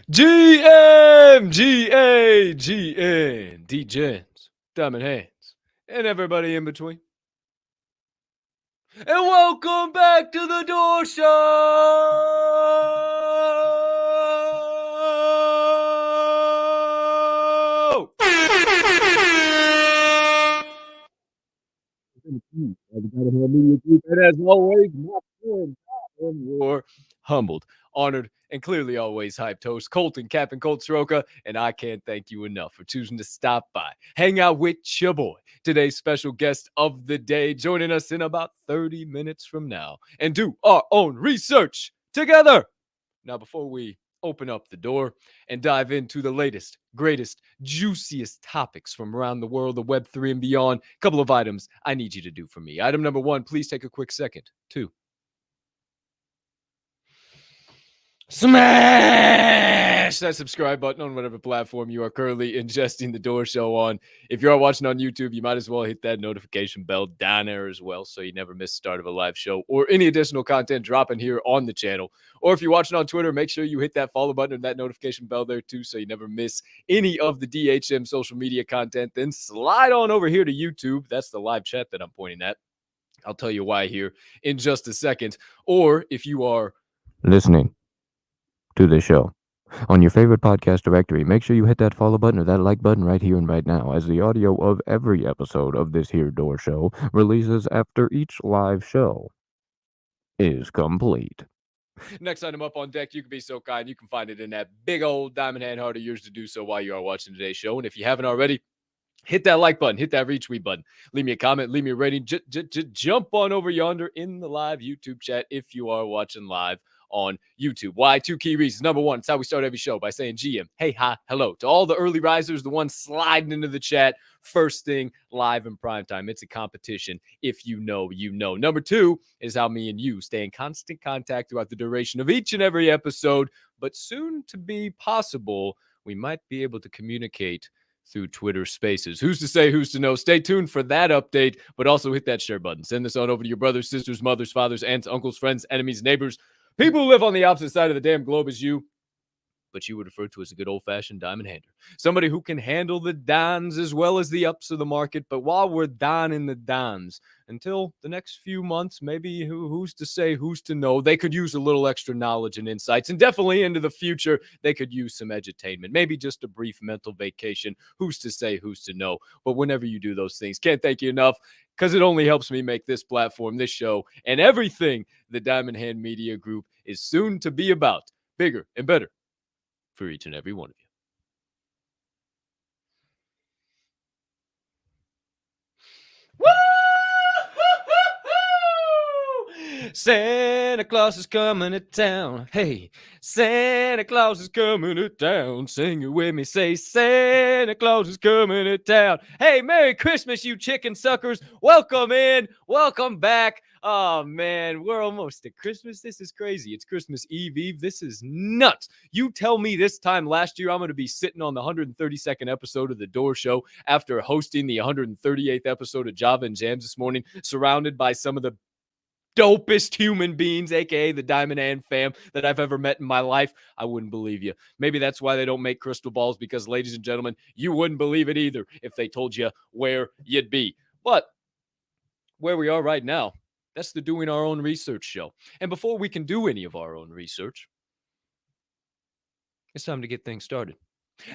GA GN Degens, Diamond Hands, and everybody in between. And welcome back to the Door Show! And as always, my friend, I am your humbled, honored, and clearly always hyped host, Colton Captain Colt Soroka, and I can't thank you enough for choosing to stop by, hang out with your boy, today's special guest of the day, joining us in about 30 minutes from now, and do our own research together. Now, before we open up the door and dive into the latest, greatest, juiciest topics from around the world of Web3 and beyond, a couple of items I need you to do for me. Item number one, please take a quick second to smash that subscribe button on whatever platform you are currently ingesting the Door Show on. If you are watching on YouTube, you might as well hit that notification bell down there as well so you never miss the start of a live show or any additional content dropping here on the channel. Or if you're watching on Twitter, make sure you hit that follow button and that notification bell there too so you never miss any of the DHM social media content. Then slide on over here to YouTube. That's the live chat that I'm pointing at. I'll tell you why here in just a second. Or if you are listening to this show on your favorite podcast directory, make sure you hit that follow button or that like button right here and right now, as the audio of every episode of this here Door Show releases after each live show is complete. Next item up on deck, you can be so kind. You can find it in that big old diamond hand heart of yours to do so while you are watching today's show. And if you haven't already, hit that like button, hit that retweet button, leave me a comment, leave me a rating. Jump on over yonder in the live YouTube chat if you are watching live on YouTube. Why? Two key reasons. Number one, it's how we start every show, by saying GM, hey, hi, hello. To all the early risers, the ones sliding into the chat, first thing, live in prime time. It's a competition. If you know, you know. Number two is how me and you stay in constant contact throughout the duration of each and every episode, but soon to be possible, we might be able to communicate through Twitter Spaces. Who's to say, who's to know? Stay tuned for that update, but also hit that share button. Send this on over to your brothers, sisters, mothers, fathers, aunts, uncles, friends, enemies, neighbors, people who live on the opposite side of the damn globe as you, but you would refer to as a good old-fashioned diamond hander. Somebody who can handle the downs as well as the ups of the market. But while we're down in the downs, until the next few months, maybe who's to say, who's to know, they could use a little extra knowledge and insights. And definitely into the future, they could use some edutainment. Maybe just a brief mental vacation. Who's to say, who's to know? But whenever you do those things, can't thank you enough, because it only helps me make this platform, this show, and everything the Diamond Hand Media Group is soon to be about bigger and better for each and every one of you. Woo! Santa Claus is coming to town. Hey, Santa Claus is coming to town. Sing it with me. Say, Santa Claus is coming to town. Hey, Merry Christmas, you chicken suckers. Welcome in. Welcome back. Oh, man, we're almost at Christmas. This is crazy. It's Christmas Eve. This is nuts. You tell me this time last year I'm going to be sitting on the 132nd episode of The Door Show after hosting the 138th episode of Java and Jams this morning, surrounded by some of the dopest human beings, aka the Diamond Hand fam, that I've ever met in my life. I wouldn't believe you. Maybe that's why they don't make crystal balls, because, ladies and gentlemen, you wouldn't believe it either if they told you where you'd be. But where we are right now, that's the Doing Our Own Research show. And before we can do any of our own research, it's time to get things started.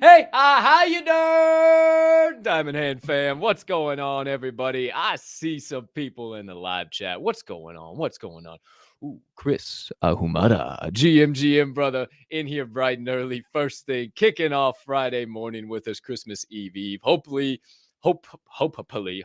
Hey, how you doing, Diamond Hand fam? What's going on, everybody? I see some people in the live chat. What's going on? What's going on? Ooh, Chris Ahumada, GM, brother, in here bright and early. First thing, kicking off Friday morning with us, Christmas Eve. Hopefully, hopefully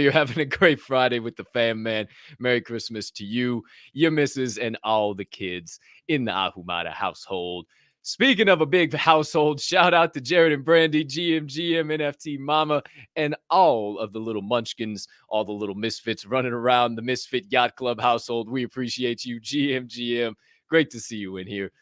you're having a great Friday with the fam, man. Merry Christmas to you, your missus, and all the kids in the Ahumada household. Speaking of a big household, shout out to Jared and Brandy, GM, NFT Mama, and all of the little munchkins, all the little misfits running around the Misfit Yacht Club household. We appreciate you, GM. Great to see you in here.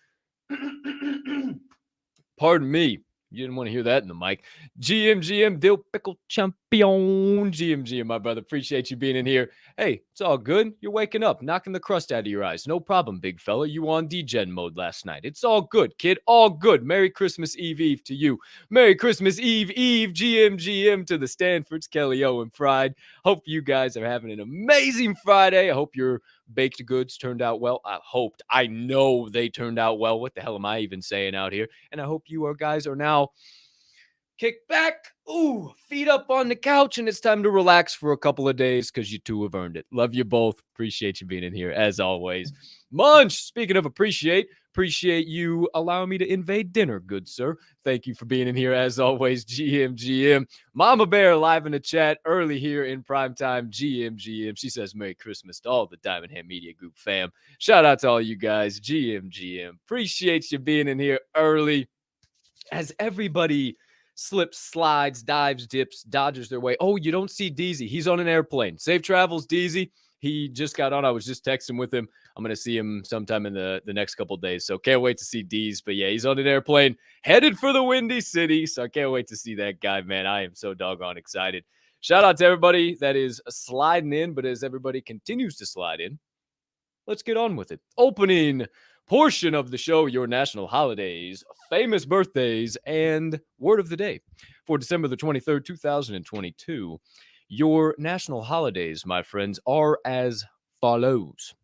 Pardon me. You didn't want to hear that in the mic. GM, Dill Pickle Champion. GM, my brother. Appreciate you being in here. Hey, it's all good. You're waking up, knocking the crust out of your eyes. No problem, big fella. You were on DGen mode last night. It's all good, kid. All good. Merry Christmas Eve to you. Merry Christmas Eve, GM to the Stanfords, Kelly O and Fried. Hope you guys are having an amazing Friday. I hope your baked goods turned out well. I know they turned out well. What the hell am I even saying out here? And I hope you guys are now kicked back, feet up on the couch, and it's time to relax for a couple of days because you two have earned it. Love you both. Appreciate you being in here as always. Munch, speaking of appreciate you allowing me to invade dinner, good sir. Thank you for being in here as always, GM. Mama Bear live in the chat early here in primetime, GM. She says Merry Christmas to all the Diamond Hand Media Group fam. Shout out to all you guys, GM. Appreciate you being in here early as everybody slips, slides, dives, dips, dodges their way. Oh, you don't see Deezy. He's on an airplane. Safe travels, Deezy. He just got on. I was just texting with him. I'm going to see him sometime in the next couple of days. So can't wait to see Deez. But yeah, he's on an airplane headed for the Windy City. So I can't wait to see that guy, man. I am so doggone excited. Shout out to everybody that is sliding in. But as everybody continues to slide in, let's get on with it. Opening portion of the show, your national holidays, famous birthdays, and word of the day for December the 23rd, 2022. Your national holidays, my friends, are as follows.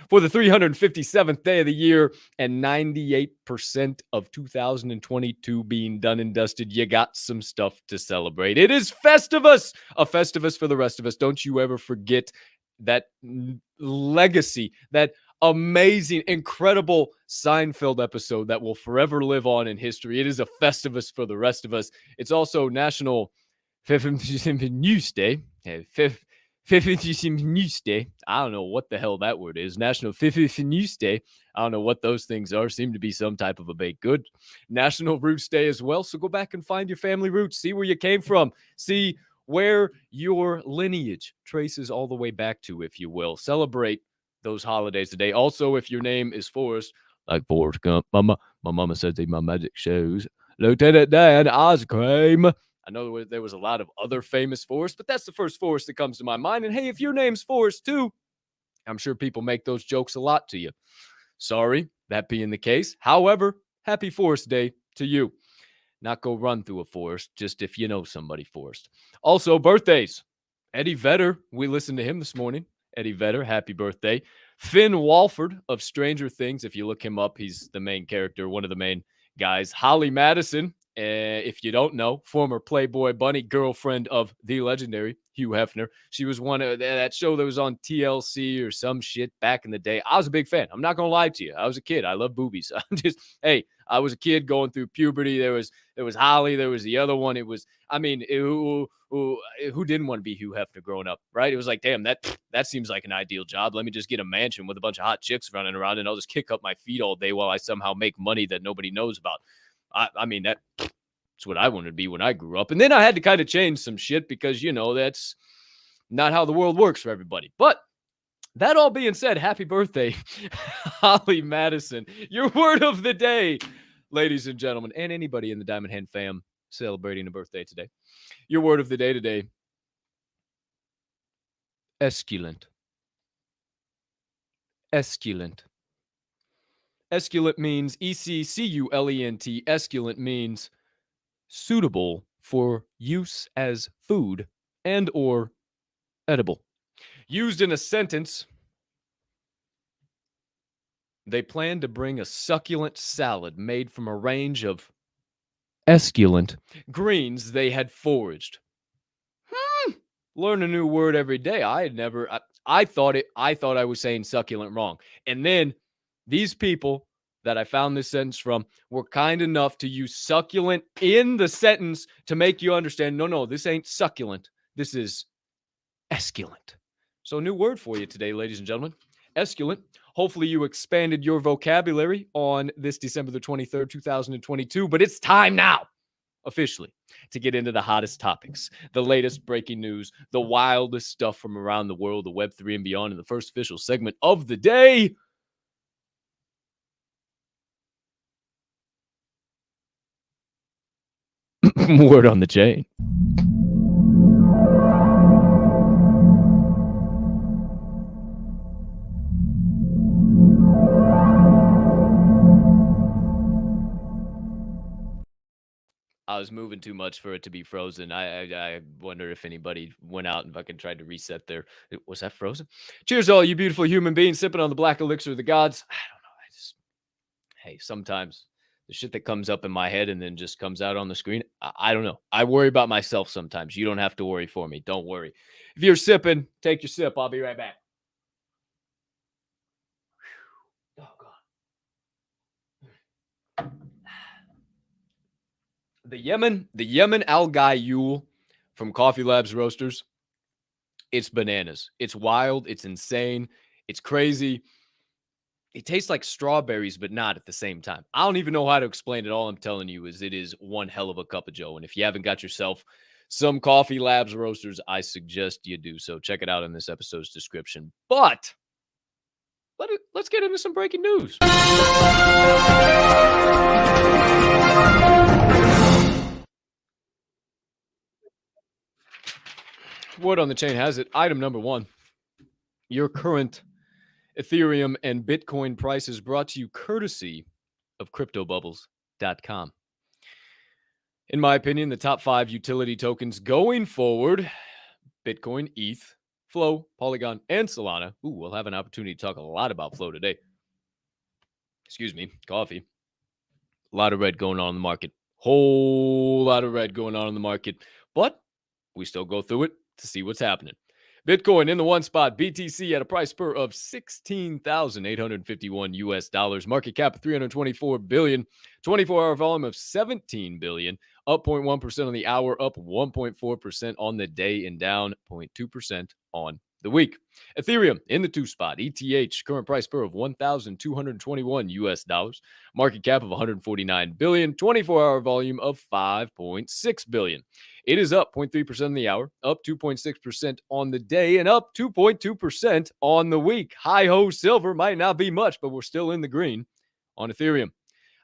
For the 357th day of the year and 98% of 2022 being done and dusted, you got some stuff to celebrate. It is Festivus, a Festivus for the rest of us. Don't you ever forget that legacy, that amazing, incredible Seinfeld episode that will forever live on in history. It is a Festivus for the rest of us. It's also National News Day. News Day. I don't know what the hell that word is. National News Day. I don't know what those things are. Seem to be some type of a baked good. National Roots Day as well. So go back and find your family roots. See where you came from. See where your lineage traces all the way back to, if you will. Celebrate those holidays today. Also, if your name is Forrest, like Forrest Gump, my mama says they my magic shows. Lieutenant Dan Ice Cream. I know there was a lot of other famous Forrests, but that's the first Forrest that comes to my mind. And hey, if your name's Forrest too, I'm sure people make those jokes a lot to you. Sorry, that being the case. However, happy Forrest Day to you. Not go run through a forest, just if you know somebody, Forrest. Also, birthdays. Eddie Vedder, we listened to him this morning. Eddie Vedder, happy birthday. Finn Walford of Stranger Things, if you look him up, he's the main character, one of the main guys. Holly Madison, if you don't know, former Playboy Bunny girlfriend of the legendary Hugh Hefner. She was one of that show that was on TLC or some shit back in the day. I was a big fan. I'm not going to lie to you. I was a kid. I love boobies. I was a kid going through puberty. There was Holly. There was the other one. Who didn't want to be Hugh Hefner growing up, right? It was like, damn, that seems like an ideal job. Let me just get a mansion with a bunch of hot chicks running around, and I'll just kick up my feet all day while I somehow make money that nobody knows about. That's what I wanted to be when I grew up. And then I had to kind of change some shit because, that's not how the world works for everybody. But that all being said, happy birthday, Holly Madison. Your word of the day, ladies and gentlemen, and anybody in the Diamond Hand fam celebrating a birthday today. Your word of the day today, esculent. Esculent. Esculent means ECCULENT. Esculent means suitable for use as food and or edible. Used in a sentence, they plan to bring a succulent salad made from a range of esculent greens they had foraged. Learn a new word every day. I thought I was saying succulent wrong. And then these people that I found this sentence from were kind enough to use succulent in the sentence to make you understand, no, this ain't succulent. This is esculent. So new word for you today, ladies and gentlemen, esculent. Hopefully you expanded your vocabulary on this December the 23rd, 2022, but it's time now, officially, to get into the hottest topics, the latest breaking news, the wildest stuff from around the world, the Web3 and beyond in the first official segment of the day. Word on the chain. I was moving too much for it to be frozen. I wonder if anybody went out and fucking tried to reset their. Was that frozen? Cheers to all you beautiful human beings sipping on the black elixir of the gods. I don't know. Hey, sometimes the shit that comes up in my head and then just comes out on the screen. I don't know. I worry about myself sometimes. You don't have to worry for me. Don't worry. If you're sipping, take your sip. I'll be right back. Oh, God. The Yemen Al Gayool from Coffee Labs Roasters. It's bananas. It's wild. It's insane. It's crazy. It tastes like strawberries, but not at the same time. I don't even know how to explain it. All I'm telling you is it is one hell of a cup of joe. And if you haven't got yourself some Coffee Labs Roasters, I suggest you do so. Check it out in this episode's description. But let's get into some breaking news. Word on the chain has it. Item number one. Your current Ethereum and Bitcoin prices brought to you courtesy of CryptoBubbles.com. In my opinion, the top 5 utility tokens going forward, Bitcoin, ETH, Flow, Polygon, and Solana. Ooh, we'll have an opportunity to talk a lot about Flow today. Excuse me, coffee. A lot of red going on in the market. Whole lot of red going on in the market. But we still go through it to see what's happening. Bitcoin in the one spot, BTC at a price per of $16,851 US dollars, market cap of 324 billion, 24-hour volume of 17 billion, up 0.1% on the hour, up 1.4% on the day, and down 0.2% on the week. Ethereum in the 2 spot, ETH, current price per of 1,221 US dollars, market cap of 149 billion, 24-hour volume of 5.6 billion. It is up 0.3% on the hour, up 2.6% on the day, and up 2.2% on the week. Hi-ho silver might not be much, but we're still in the green on Ethereum.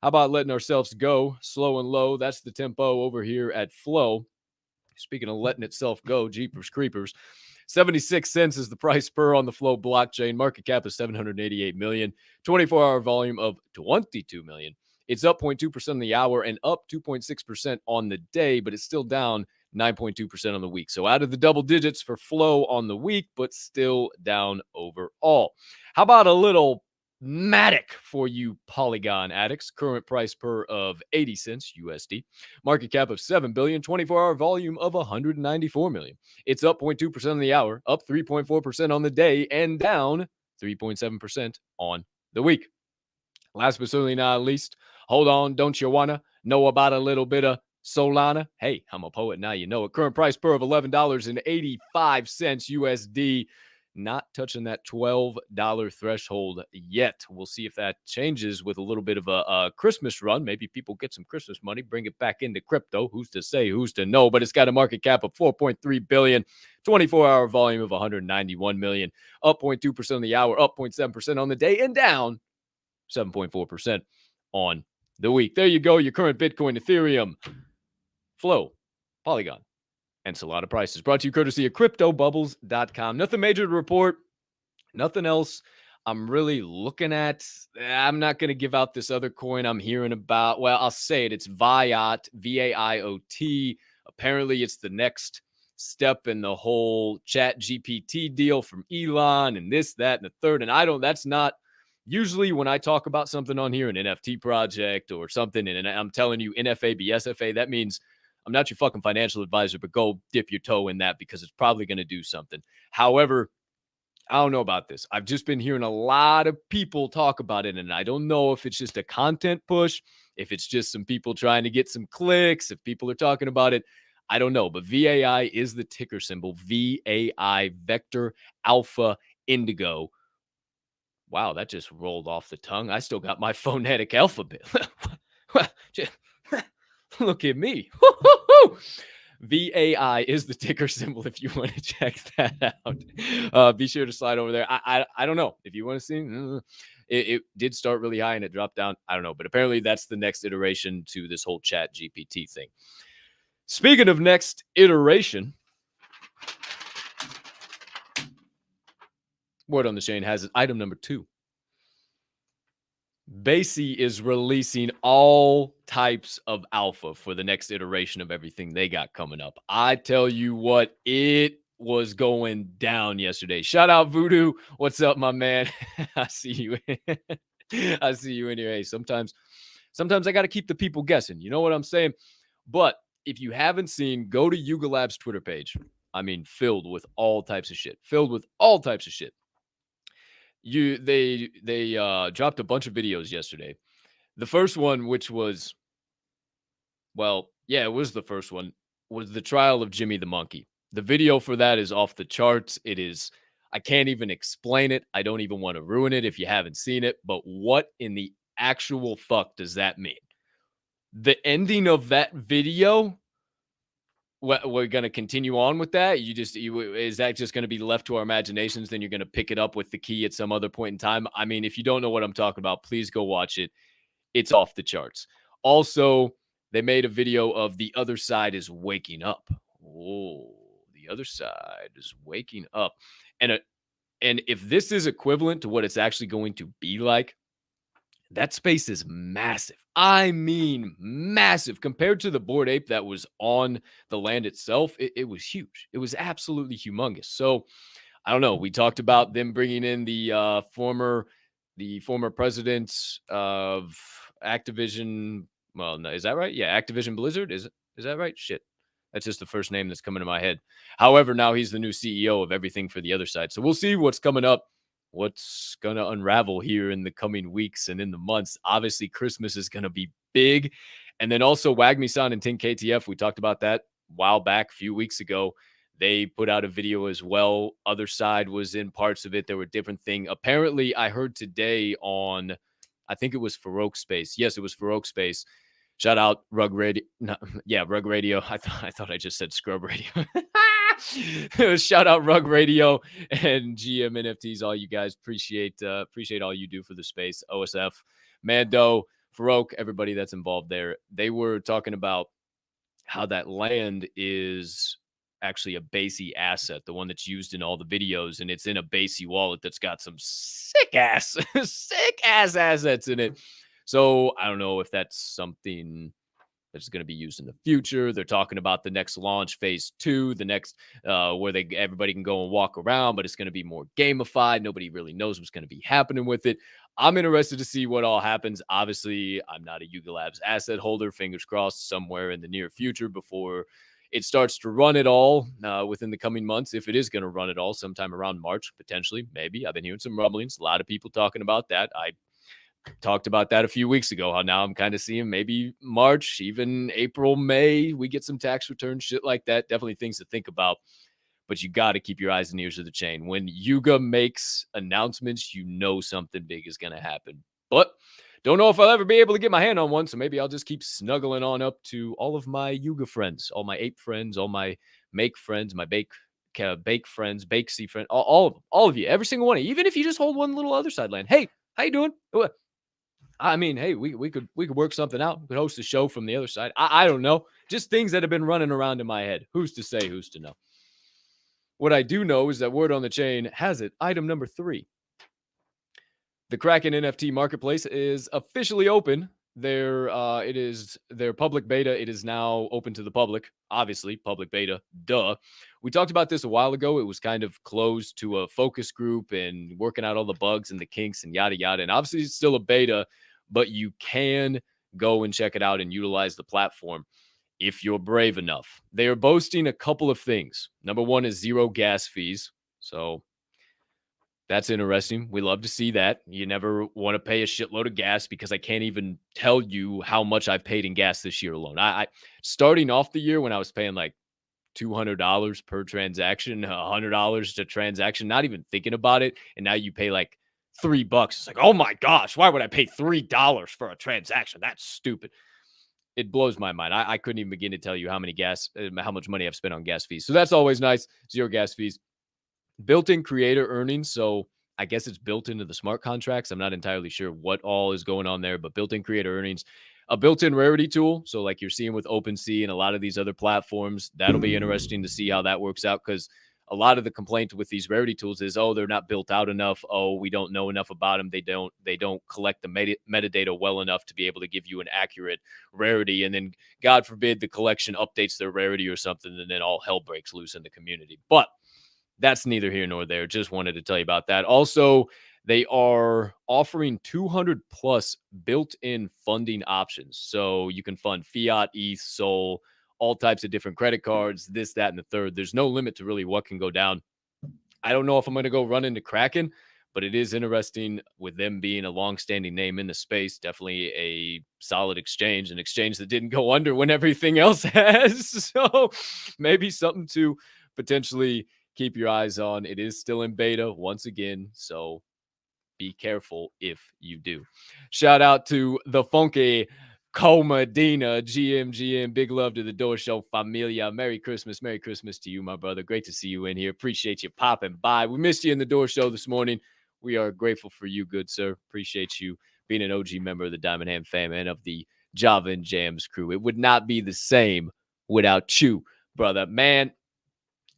How about letting ourselves go slow and low? That's the tempo over here at Flow. Speaking of letting itself go, Jeepers Creepers. 76 cents is the price per on the Flow blockchain. Market cap is 788 million. 24-hour volume of 22 million. It's up 0.2% on the hour and up 2.6% on the day, but it's still down 9.2% on the week. So out of the double digits for Flow on the week, but still down overall. How about a little Matic for you Polygon addicts? Current price per of 80 cents USD. Market cap of 7 billion, 24-hour volume of 194 million. It's up 0.2% on the hour, up 3.4% on the day, and down 3.7% on the week. Last but certainly not least, hold on, don't you wanna know about a little bit of Solana? Hey, I'm a poet, now you know it. Current price per of $11.85 USD. Not touching that $12 threshold yet. We'll see if that changes with a little bit of a Christmas run. Maybe people get some Christmas money, bring it back into crypto. Who's to say, who's to know? But it's got a market cap of 4.3 billion, 24-hour volume of 191 million, up 0.2% on the hour, up 0.7% on the day, and down 7.4% on the week. There you go. Your current Bitcoin, Ethereum, Flow, Polygon, and Solana prices. Brought to you courtesy of CryptoBubbles.com. Nothing major to report. Nothing else I'm really looking at. I'm not going to give out this other coin I'm hearing about. Well, I'll say it. It's Viot, VAIOT. Apparently, it's the next step in the whole Chat GPT deal from Elon and this, that, and the third. And that's not usually when I talk about something on here, an NFT project or something, and I'm telling you NFA, BSFA, that means I'm not your fucking financial advisor, but go dip your toe in that because it's probably going to do something. However, I don't know about this. I've just been hearing a lot of people talk about it, and I don't know if it's just a content push, if it's just some people trying to get some clicks, if people are talking about it. I don't know, but VAI is the ticker symbol. VAI, Vector Alpha Indigo. Wow, that just rolled off the tongue. I still got my phonetic alphabet. Look at me. VAI is the ticker symbol if you want to check that out. Be sure to slide over there. I don't know. If you want to see, it did start really high and it dropped down. I don't know. But apparently that's the next iteration to this whole Chat GPT thing. Speaking of next iteration, Word on the Chain has item number 2. Basie is releasing all types of alpha for the next iteration of everything they got coming up. I tell you what, it was going down yesterday. Shout out Voodoo. What's up, my man? I see you. I see you in here. Hey, sometimes I got to keep the people guessing. You know what I'm saying? But if you haven't seen, go to Yuga Labs Twitter page. I mean, filled with all types of shit. They dropped a bunch of videos yesterday. The first one, which was, well, yeah, it was the first one, was the trial of Jimmy the Monkey. The video for that is off the charts. It is, I can't even explain it. I don't even want to ruin it if you haven't seen it. But what in the actual fuck does that mean? The ending of that video, we're going to continue on with that. Is that just going to be left to our imaginations? Then you're going to pick it up with the key at some other point in time. I mean, if you don't know what I'm talking about, please go watch it. It's off the charts. Also, they made a video of the other side is waking up. Oh, the other side is waking up. And if this is equivalent to what it's actually going to be like, that space is massive. I mean, massive. Compared to the Bored Ape that was on the land itself, it was huge. It was absolutely humongous. So, I don't know. We talked about them bringing in the former president of Activision. Well, no, is that right? Yeah, Activision Blizzard. Is that right? Shit. That's just the first name that's coming to my head. However, now he's the new CEO of everything for the other side. So we'll see what's coming up, what's going to unravel here in the coming weeks and in the months. Obviously, Christmas is going to be big. And then also Wagmi-san and 10KTF. We talked about that a while back, a few weeks ago. They put out a video as well. Other side was in parts of it. There were different things. Apparently, I heard today on, I think it was Farouk Space. Yes, it was Farouk Space. Shout out Rug Radio. No, yeah, Rug Radio. I thought I just said Scrub Radio. Shout out Rug Radio and GM NFTs. All you guys appreciate all you do for the space. OSF, Mando, Farouk, everybody that's involved there. They were talking about how that land is actually a Basie asset, the one that's used in all the videos, and it's in a Basie wallet that's got some sick ass assets in it. So I don't know if that's something that's going to be used in the future. They're talking about the next launch, phase 2, the next where everybody can go and walk around, but it's going to be more gamified. Nobody really knows what's going to be happening with it. I'm interested to see what all happens. Obviously, I'm not a Yuga Labs asset holder. Fingers crossed somewhere in the near future before it starts to run it all within the coming months. If it is going to run it all sometime around March, potentially, maybe. I've been hearing some rumblings. A lot of people talking about that. I talked about that a few weeks ago, how now I'm kind of seeing maybe March, even April, May, we get some tax returns, shit like that. Definitely things to think about. But you got to keep your eyes and ears to the chain. When Yuga makes announcements, you know something big is going to happen. But don't know if I'll ever be able to get my hand on one, so maybe I'll just keep snuggling on up to all of my Yuga friends, all my ape friends, all my make friends, my bake friends, Bakesy friends, all of you, every single one of you. Even if you just hold one little other side land. Hey, how you doing? I mean, hey, we could work something out. We could host a show from the other side. I don't know. Just things that have been running around in my head. Who's to say? Who's to know? What I do know is that Word on the Chain has it. Item number 3. The Kraken NFT marketplace is officially open. It is their public beta. It is now open to the public. Obviously, public beta. Duh. We talked about this a while ago. It was kind of closed to a focus group and working out all the bugs and the kinks and yada yada. And obviously, it's still a beta, but you can go and check it out and utilize the platform if you're brave enough. They are boasting a couple of things. Number 1 is 0 gas fees. So that's interesting. We love to see that. You never want to pay a shitload of gas, because I can't even tell you how much I've paid in gas this year alone. I starting off the year when I was paying like $200 per transaction, $100 to transaction, not even thinking about it. And now you pay like $3. It's like, oh my gosh, why would I pay $3 for a transaction? That's stupid. It blows my mind. I couldn't even begin to tell you how much money I've spent on gas fees. So that's always nice. 0 gas fees. Built-in creator earnings. So I guess it's built into the smart contracts. I'm not entirely sure what all is going on there, but built-in creator earnings. a built-in rarity tool. So like you're seeing with OpenSea and a lot of these other platforms, that'll be interesting to see how that works out, because a lot of the complaint with these rarity tools is, oh, they're not built out enough. Oh, we don't know enough about them. They don't collect the metadata well enough to be able to give you an accurate rarity. And then God forbid the collection updates their rarity or something, and then all hell breaks loose in the community. But that's neither here nor there. Just wanted to tell you about that. Also, they are offering 200 plus built-in funding options. So you can fund fiat, ETH, Sol, all types of different credit cards, this, that, and the third. There's no limit to really what can go down. I don't know if I'm going to go run into Kraken, but it is interesting with them being a long-standing name in the space. Definitely a solid exchange, an exchange that didn't go under when everything else has. So maybe something to potentially keep your eyes on. It is still in beta once again, so be careful if you do. Shout out to the funky Comedina, GM. Big love to the Door Show familia. Merry Christmas to you, my brother. Great to see you in here. Appreciate you popping by. We missed you in the Door Show this morning. We are grateful for you, good sir. Appreciate you being an OG member of the Diamond Hand fam and of the Java and Jams crew. It would not be the same without you, brother. Man,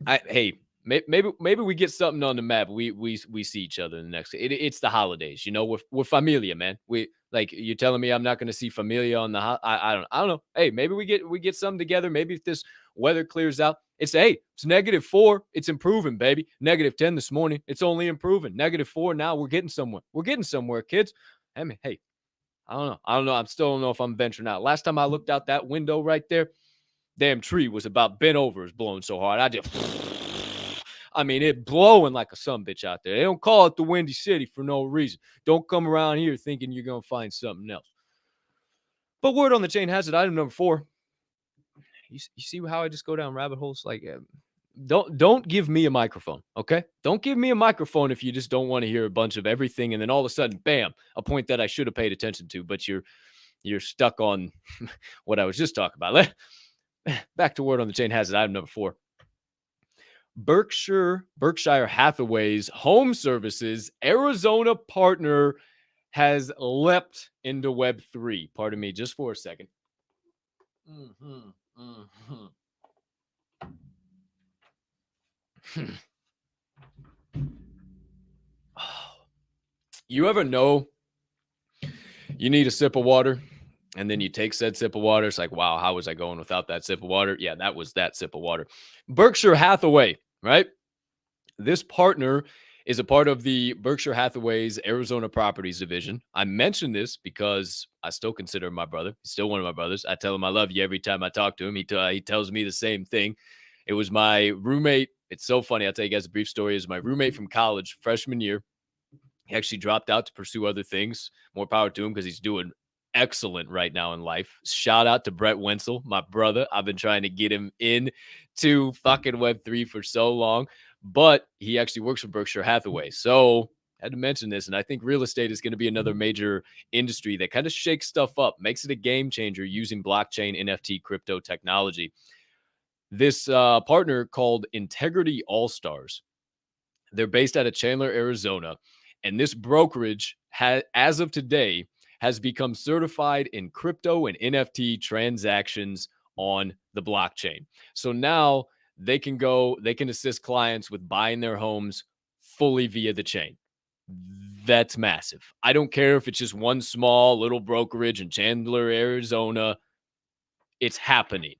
hey, maybe we get something on the map. We see each other in the next. It's the holidays, you know. We're familia, man. We like you're telling me I'm not going to see familia on the. I don't know. Hey, maybe we get something together. Maybe if this weather clears out, it's -4. It's improving, baby. -10 this morning. It's only improving. -4 now. We're getting somewhere. We're getting somewhere, kids. I mean, hey, I don't know. I still don't know if I'm venturing out. Last time I looked out that window right there, damn tree was about bent over. It's blowing so hard. I mean, it blowing like a sumbitch out there. They don't call it the Windy City for no reason. Don't come around here thinking you're going to find something else. But word on the chain has it, item number 4. You see how I just go down rabbit holes? Like, don't give me a microphone, okay? Don't give me a microphone if you just don't want to hear a bunch of everything, and then all of a sudden, bam, a point that I should have paid attention to, but you're stuck on what I was just talking about. Back to word on the chain has it, item number 4. Berkshire Hathaway's home services Arizona partner has leapt into Web3. Pardon me just for a second. You ever know you need a sip of water, and then you take said sip of water? It's like, wow, how was I going without that sip of water? Yeah, that was that sip of water. Berkshire Hathaway, right? This partner is a part of the Berkshire Hathaway's Arizona Properties division. I mention this because I still consider him my brother. He's still one of my brothers. I tell him I love you every time I talk to him. He tells me the same thing. It was my roommate. It's so funny. I'll tell you guys a brief story. It was my roommate from college, freshman year. He actually dropped out to pursue other things. More power to him because he's doing excellent right now in life. Shout out to Brett Wenzel, my brother. I've been trying to get him in to fucking Web3 for so long, but he actually works for Berkshire Hathaway. So I had to mention this, and I think real estate is going to be another major industry that kind of shakes stuff up, makes it a game changer using blockchain, NFT, crypto technology. This partner called Integrity All Stars. They're based out of Chandler, Arizona, and this brokerage as of today, has become certified in crypto and NFT transactions on the blockchain. So now they can assist clients with buying their homes fully via the chain. That's massive. I don't care if it's just one small little brokerage in Chandler, Arizona. It's happening.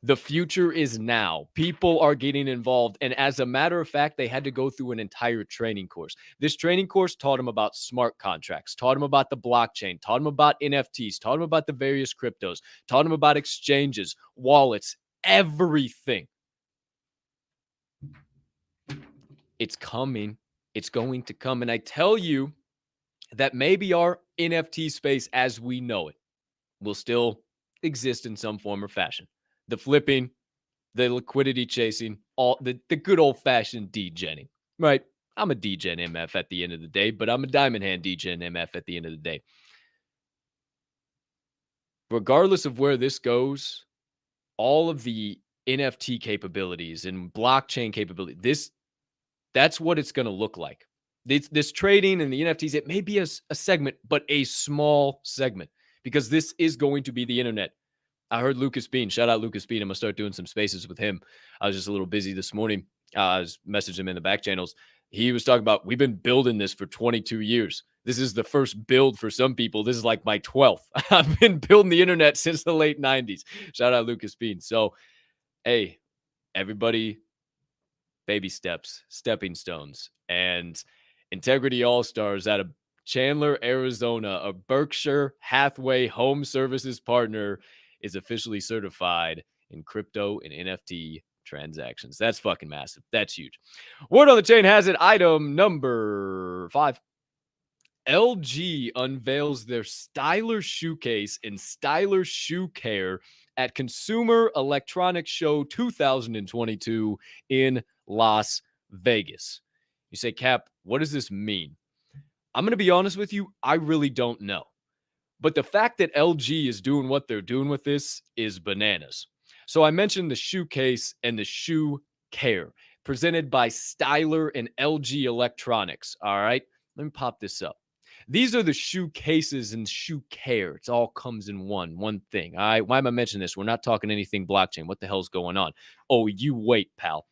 The future is now. People are getting involved. And as a matter of fact, they had to go through an entire training course. This training course taught them about smart contracts, taught them about the blockchain, taught them about NFTs, taught them about the various cryptos, taught them about exchanges, wallets, everything. It's coming. It's going to come. And I tell you that maybe our NFT space as we know it will still exist in some form or fashion. The flipping, the liquidity chasing, all the good old-fashioned degening, right? I'm a degen MF at the end of the day, but I'm a Diamond Hand degen MF at the end of the day. Regardless of where this goes, all of the NFT capabilities and blockchain capability, that's what it's going to look like. This trading and the NFTs, it may be a segment, but a small segment, because this is going to be the internet. I heard Lucas Bean. Shout out Lucas Bean. I'm going to start doing some spaces with him. I was just a little busy this morning. I was messaging him in the back channels. He was talking about, we've been building this for 22 years. This is the first build for some people. This is like my 12th. I've been building the internet since the late 90s. Shout out Lucas Bean. So, hey, everybody, baby steps, stepping stones. And Integrity All-Stars out of Chandler, Arizona, a Berkshire Hathaway Home Services partner, is officially certified in crypto and NFT transactions. That's fucking massive. That's huge. Word on the chain has it. Item number 5. LG unveils their Styler shoe case and Styler shoe care at Consumer Electronics Show 2022 in Las Vegas. You say, Cap, what does this mean? I'm going to be honest with you. I really don't know. But the fact that LG is doing what they're doing with this is bananas. So I mentioned the shoe case and the shoe care presented by Styler and LG Electronics. All right, let me pop this up. These are the shoe cases and shoe care. It all comes in one thing. All right, why am I mentioning this? We're not talking anything blockchain. What the hell's going on? Oh, you wait, pal.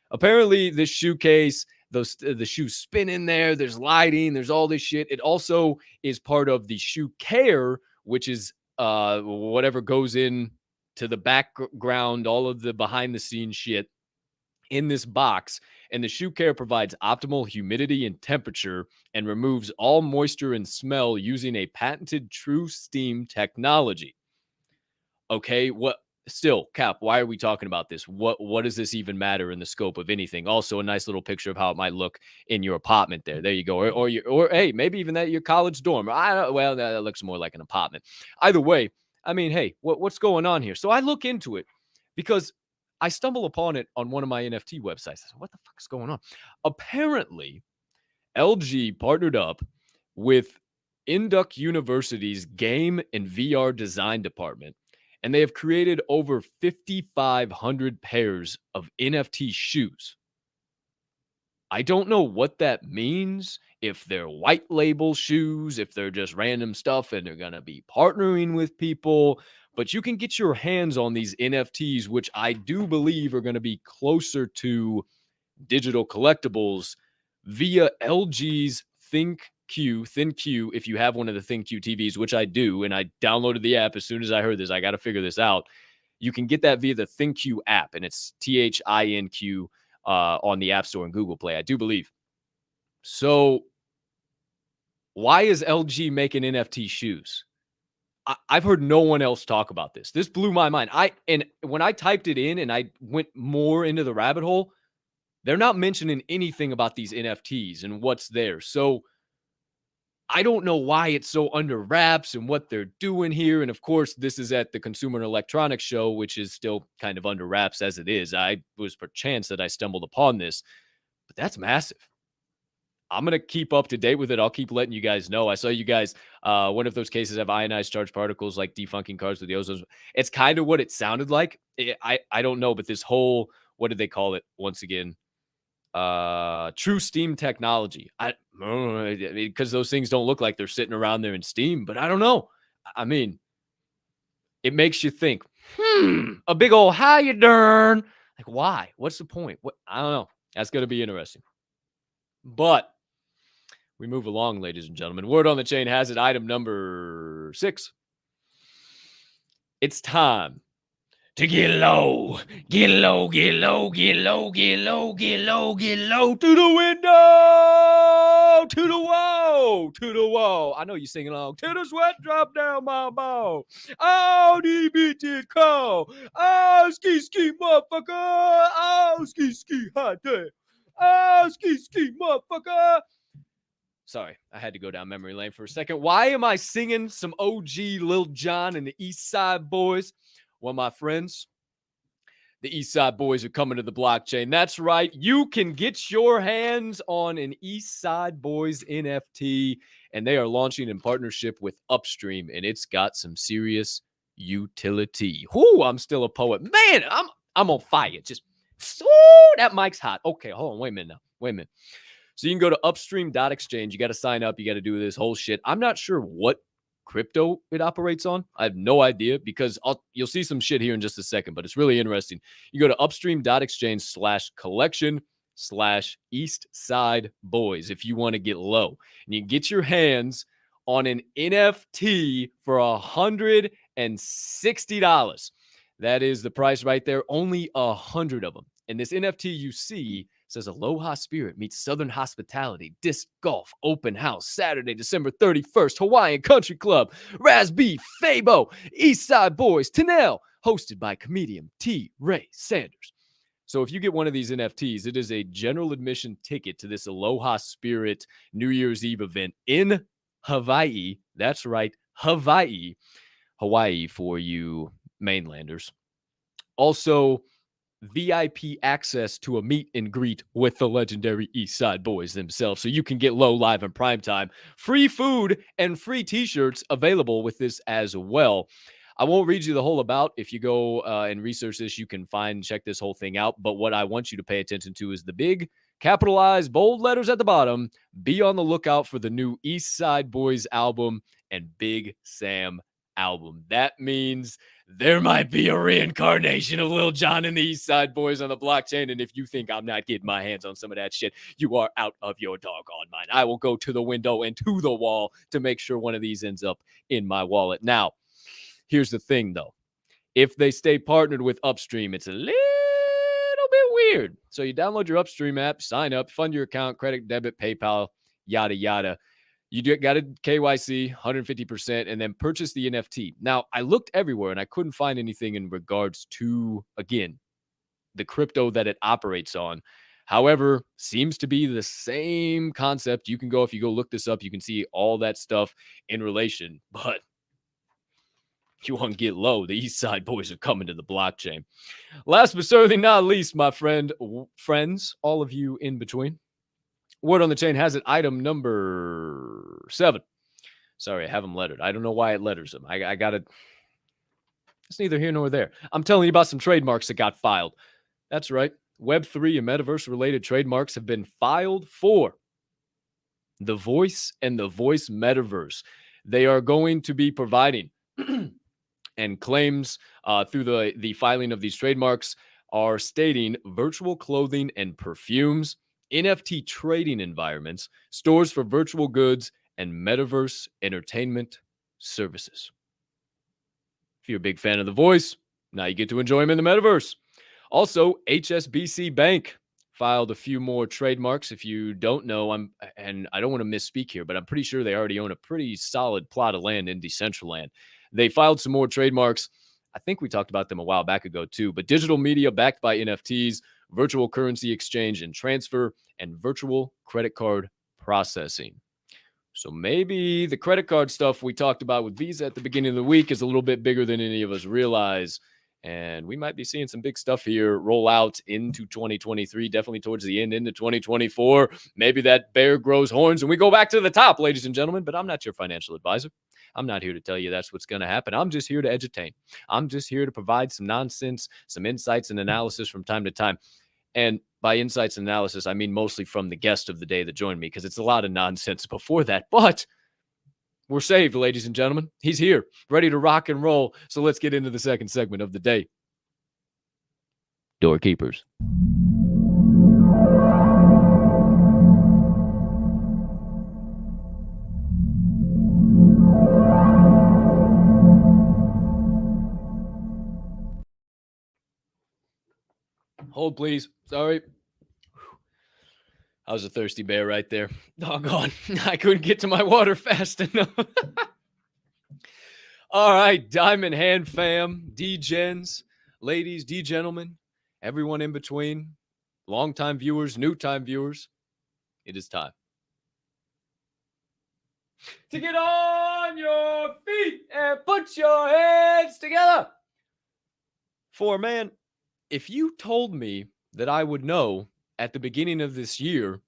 Apparently, this shoe case, the shoes spin in there. There's lighting. There's all this shit. It also is part of the shoe care, which is whatever goes in to the background, all of the behind the scenes shit in this box. And the shoe care provides optimal humidity and temperature and removes all moisture and smell using a patented True Steam technology. Okay, what? Still, Cap, why are we talking about this? What does this even matter in the scope of anything? Also, a nice little picture of how it might look in your apartment there. There you go. Or hey, maybe even that your college dorm. Well, that looks more like an apartment. Either way, I mean, hey, what's going on here? So I look into it because I stumble upon it on one of my NFT websites. I said, what the fuck is going on? Apparently, LG partnered up with Induc University's Game and VR Design Department, and they have created over 5,500 pairs of NFT shoes. I don't know what that means, if they're white label shoes, if they're just random stuff and they're going to be partnering with people, but you can get your hands on these NFTs, which I do believe are going to be closer to digital collectibles via LG's ThinQ. If you have one of the ThinQ TVs, which I do, and I downloaded the app as soon as I heard this, I got to figure this out. You can get that via the ThinQ app, and it's THINQ on the App Store and Google Play, I do believe. So why is LG making NFT shoes? I've heard no one else talk about this. This blew my mind. And when I typed it in and I went more into the rabbit hole, they're not mentioning anything about these NFTs and what's there. So I don't know why it's so under wraps and what they're doing here. And of course, this is at the Consumer Electronics Show, which is still kind of under wraps as it is. I was perchance that I stumbled upon this, but that's massive. I'm going to keep up to date with it. I'll keep letting you guys know. I saw you guys, one of those cases have ionized charged particles, like defunking cars with the ozone. It's kind of what it sounded like. I don't know, but this whole, what did they call it? Once again, True Steam technology. Because those things don't look like they're sitting around there in steam, but I don't know. I mean, it makes you think, a big old how you darn. Like, why? What's the point? What? I don't know. That's going to be interesting. But we move along, ladies and gentlemen. Word on the chain has it. Item number 6. It's time to get low, get low, get low, get low, get low, get low, get low to the window, to the wall, to the wall. I know you're singing along. To the sweat drop down my ball. Oh, the bitches call. Oh, ski, motherfucker. Oh, ski, hot day. Oh, ski, motherfucker. Sorry, I had to go down memory lane for a second. Why am I singing some OG Lil Jon and the East Side Boys? Well, my friends, the East Side Boys are coming to the blockchain. That's right. You can get your hands on an East Side Boys NFT, and they are launching in partnership with Upstream, and it's got some serious utility. Whoo, I'm still a poet. Man, I'm on fire. Just, that mic's hot. Okay, hold on. Wait a minute now. Wait a minute. So you can go to upstream.exchange. You got to sign up. You got to do this whole shit. I'm not sure what crypto it operates on. I have no idea because you'll see some shit here in just a second, but it's really interesting. You go to upstream.exchange/collection/East Side Boys if you want to get low. And you get your hands on an NFT for $160. That is the price right there. Only 100 of them. And this NFT you see says Aloha Spirit meets Southern Hospitality, Disc Golf, Open House, Saturday, December 31st, Hawaiian Country Club, Raz-B, Fabo, East Side Boys, Tanel, hosted by comedian T. Ray Sanders. So if you get one of these NFTs, it is a general admission ticket to this Aloha Spirit New Year's Eve event in Hawaii. That's right, Hawaii. Hawaii for you mainlanders. Also, VIP access to a meet and greet with the legendary East Side Boys themselves. So you can get low live in prime time. Free food and free t-shirts available with this as well. I won't read you the whole about. If you go and research this, you can check this whole thing out. But what I want you to pay attention to is the big capitalized bold letters at the bottom. Be on the lookout for the new East Side Boys album and Big Sam album. That means there might be a reincarnation of Lil Jon and the East Side Boys on the blockchain. And if you think I'm not getting my hands on some of that shit, you are out of your doggone mind. I will go to the window and to the wall to make sure one of these ends up in my wallet. Now, here's the thing, though. If they stay partnered with Upstream, it's a little bit weird. So you download your Upstream app, sign up, fund your account, credit, debit, PayPal, yada, yada. You got a KYC, 150%, and then purchase the NFT. Now, I looked everywhere, and I couldn't find anything in regards to, again, the crypto that it operates on. However, seems to be the same concept. You can go, if you go look this up, you can see all that stuff in relation. But you want to get low, the East Side Boys are coming to the blockchain. Last but certainly not least, my friends, all of you in between. Word on the Chain has it, item number 7. Sorry, I have them lettered. I don't know why it letters them. I got it. It's neither here nor there. I'm telling you about some trademarks that got filed. That's right. Web3 and metaverse-related trademarks have been filed for the voice and the voice metaverse. They are going to be providing and claims through the filing of these trademarks are stating virtual clothing and perfumes, NFT trading environments, stores for virtual goods, and metaverse entertainment services. If you're a big fan of The Voice, now you get to enjoy him in the metaverse. Also, HSBC Bank filed a few more trademarks. If you don't know, and I don't want to misspeak here, but I'm pretty sure they already own a pretty solid plot of land in Decentraland. They filed some more trademarks. I think we talked about them a while back ago too, but digital media backed by NFTs, virtual currency exchange and transfer, and virtual credit card processing. So maybe the credit card stuff we talked about with Visa at the beginning of the week is a little bit bigger than any of us realize. And we might be seeing some big stuff here roll out into 2023, definitely towards the end into 2024. Maybe that bear grows horns and we go back to the top, ladies and gentlemen. But I'm not your financial advisor. I'm not here to tell you that's what's going to happen. I'm just here to edutain. I'm just here to provide some nonsense, some insights and analysis from time to time. And by insights and analysis, I mean mostly from the guest of the day that joined me, because it's a lot of nonsense before that. But we're saved, ladies and gentlemen. He's here, ready to rock and roll. So let's get into the second segment of the day. Doorkeepers. Hold, please. Sorry. I was a thirsty bear right there. Doggone. I couldn't get to my water fast enough. All right, Diamond Hand fam, D-Gens, ladies, D-Gentlemen, everyone in between, long-time viewers, new-time viewers, it is time to get on your feet and put your hands together. For, man, if you told me that I would know at the beginning of this year,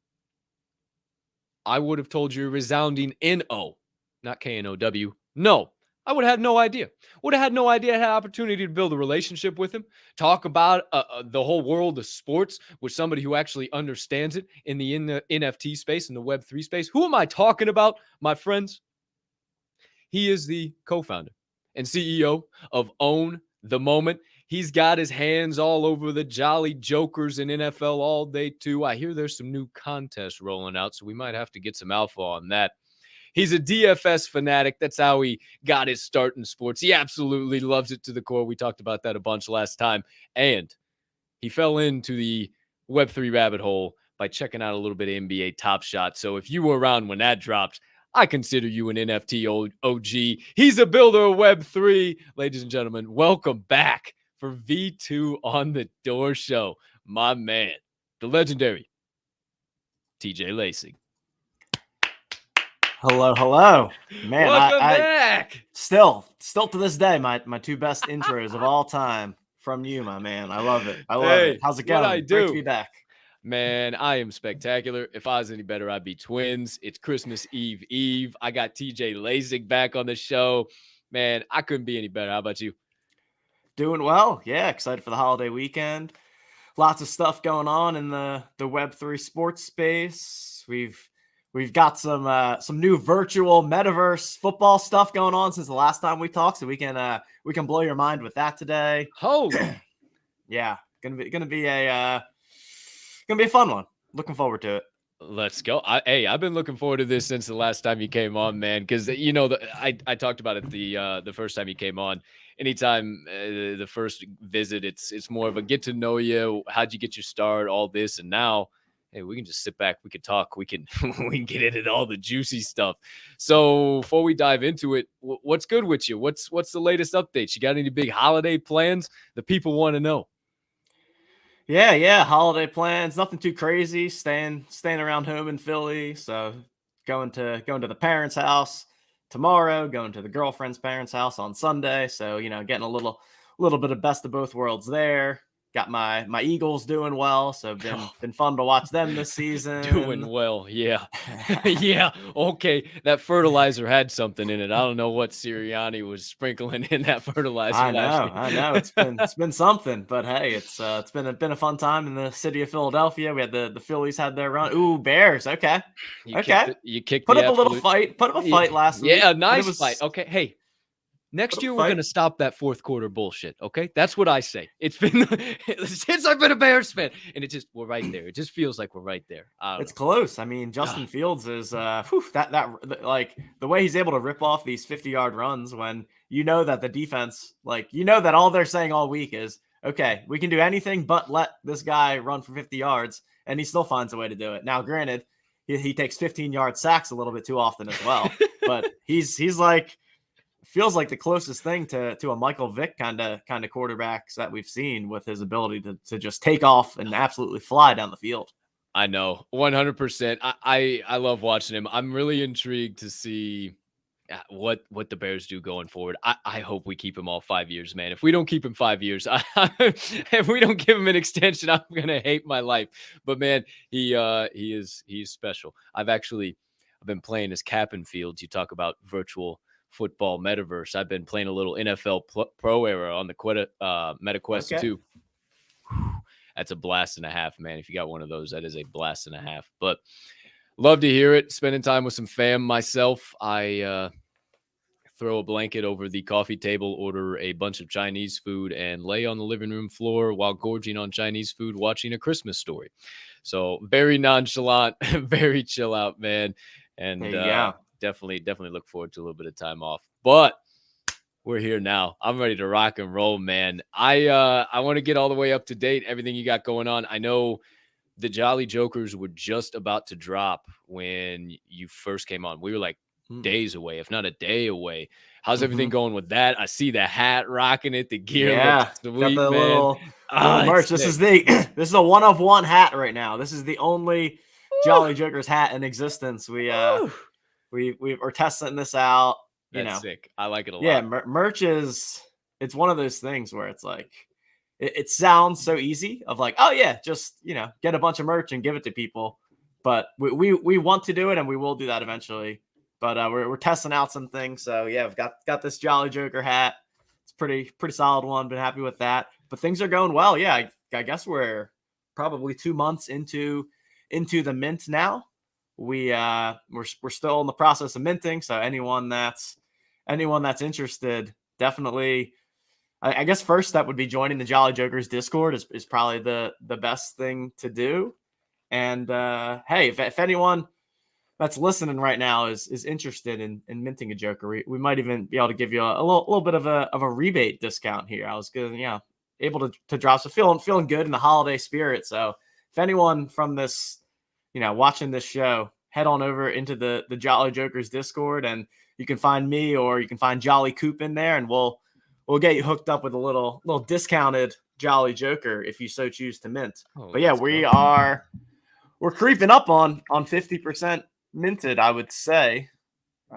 I would have told you a resounding N-O, not K-N-O-W. No, I would have had no idea. Would have had no idea I had an opportunity to build a relationship with him, talk about the whole world of sports with somebody who actually understands it in the NFT space, in the Web3 space. Who am I talking about, my friends? He is the co-founder and CEO of Own the Moment. He's got his hands all over the Jolly Jokers in NFL all day too. I hear there's some new contests rolling out, so we might have to get some alpha on that. He's a DFS fanatic. That's how he got his start in sports. He absolutely loves it to the core. We talked about that a bunch last time. And he fell into the Web3 rabbit hole by checking out a little bit of NBA Top Shot. So if you were around when that dropped, I consider you an NFT OG. He's a builder of Web3. Ladies and gentlemen, welcome back for V2 on the Door Show. My man, the legendary TJ Laessig. Hello. Man, welcome back. Still to this day, my two best intros of all time from you, my man. I love it. It. How's it going? Great to be back. Man, I am spectacular. If I was any better, I'd be twins. It's Christmas Eve. I got TJ Laessig back on the show. Man, I couldn't be any better. How about you? Doing well. Yeah, excited for the holiday weekend. Lots of stuff going on in the Web3 sports space. We've got some new virtual metaverse football stuff going on since the last time we talked, so we can blow your mind with that today. Holy, yeah, gonna be a fun one. Looking forward to it. Let's go. I've been looking forward to this since the last time you came on, man. Because I talked about it the first time you came on. Anytime the first visit, it's more of a get to know you. How'd you get your start? All this, and now, hey, we can just sit back. We can talk. We can get into all the juicy stuff. So before we dive into it, what's good with you? What's the latest updates? You got any big holiday plans? The people want to know. Yeah. Holiday plans, nothing too crazy. Staying around home in Philly. So going to the parents' house tomorrow, going to the girlfriend's parents' house on Sunday. So, getting a little bit of best of both worlds there. Got my Eagles doing well, so been fun to watch them this season. Doing well, yeah. Yeah, okay. That fertilizer had something in it. I don't know what Sirianni was sprinkling in that fertilizer. I know. It's been something, but hey, it's been a fun time in the city of Philadelphia. We had the Phillies had their run. Ooh, Bears. Okay. You kicked Put up a little fight. Put up a fight last week. Yeah, nice fight. Okay, hey. Next year, we're going to stop that fourth quarter bullshit, okay? That's what I say. It's been since I've been a Bears fan, and we're right there. It just feels like we're right there. It's close. I mean, Justin Fields is like the way he's able to rip off these 50-yard runs when that the defense, that all they're saying all week is, okay, we can do anything but let this guy run for 50 yards, and he still finds a way to do it. Now, granted, he takes 15-yard sacks a little bit too often as well, but he's like, feels like the closest thing to a Michael Vick kind of quarterbacks that we've seen with his ability to just take off and absolutely fly down the field. I know 100%. I love watching him. I'm really intrigued to see what the Bears do going forward. I hope we keep him all 5 years, man. If we don't keep him 5 years, if we don't give him an extension, I'm going to hate my life. But man, he's special. I've been playing as Captain Fields. You talk about virtual football metaverse. I've been playing a little NFL Pro Era on the MetaQuest 2. That's a blast and a half, man. If you got one of those, that is a blast and a half. But love to hear it. Spending time with some fam myself. I throw a blanket over the coffee table, order a bunch of Chinese food, and lay on the living room floor while gorging on Chinese food, watching A Christmas Story. So very nonchalant, very chill out, man. And definitely look forward to a little bit of time off. But we're here now. I'm ready to rock and roll, man. I want to get all the way up to date, everything you got going on. I know the Jolly Jokers were just about to drop when you first came on. We were like days away, if not a day away. How's everything going with that? I see the hat rocking it, the gear. Looks sweet, got the man. little merch. This is a 1-of-1 hat right now. This is the only Jolly Jokers hat in existence. We're testing this out. That's sick. I like it a lot. Yeah, merch it's one of those things where it's like it sounds so easy of like, oh yeah, just get a bunch of merch and give it to people. But we want to do it, and we will do that eventually. But we're testing out some things. So yeah, we've got this Jolly Joker hat. It's pretty solid one. Been happy with that. But things are going well. Yeah, I guess we're probably 2 months into the mint now. We're still in the process of minting. So anyone that's anyone that's interested, definitely. I guess first step would be joining the Jolly Jokers Discord is probably the best thing to do. And hey, if anyone that's listening right now is interested in minting a Joker, we might even be able to give you a little bit of a rebate discount here. I was good, able to drop. So feeling good in the holiday spirit. So if anyone from this, watching this show, head on over into the Jolly Jokers Discord, and you can find me or you can find Jolly Coop in there, and we'll get you hooked up with a little discounted Jolly Joker if you so choose to mint. But yeah, we're creeping up on 50% minted, I would say.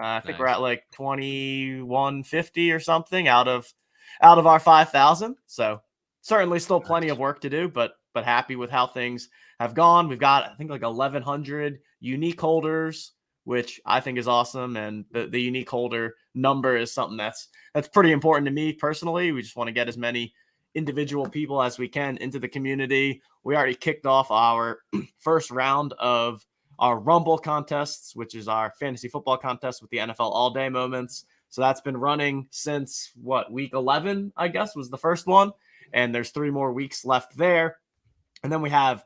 I think we're at like 2150 or something out of our 5,000. So certainly still plenty of work to do, but happy with how things have gone. We've got, I think, like 1,100 unique holders, which I think is awesome. And the unique holder number is something that's pretty important to me personally. We just want to get as many individual people as we can into the community. We already kicked off our first round of our Rumble contests, which is our fantasy football contest with the NFL All Day moments. So that's been running since week 11, I guess, was the first one. And there's 3 more weeks left there. And then we have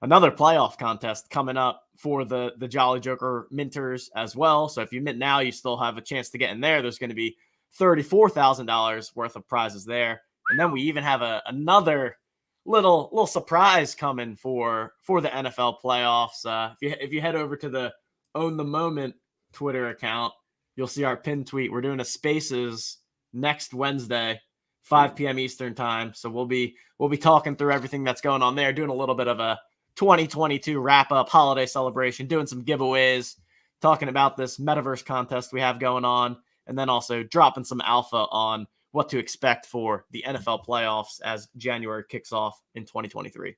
another playoff contest coming up for the Jolly Joker minters as well. So if you mint now, you still have a chance to get in there. There's going to be $34,000 worth of prizes there. And then we even have another little surprise coming for the NFL playoffs. If you head over to the Own the Moment Twitter account, you'll see our pinned tweet. We're doing a Spaces next Wednesday, 5 p.m. Eastern time. So we'll be talking through everything that's going on there, doing a little bit of a 2022 wrap up holiday celebration, doing some giveaways, talking about this metaverse contest we have going on, and then also dropping some alpha on what to expect for the NFL playoffs as January kicks off in 2023.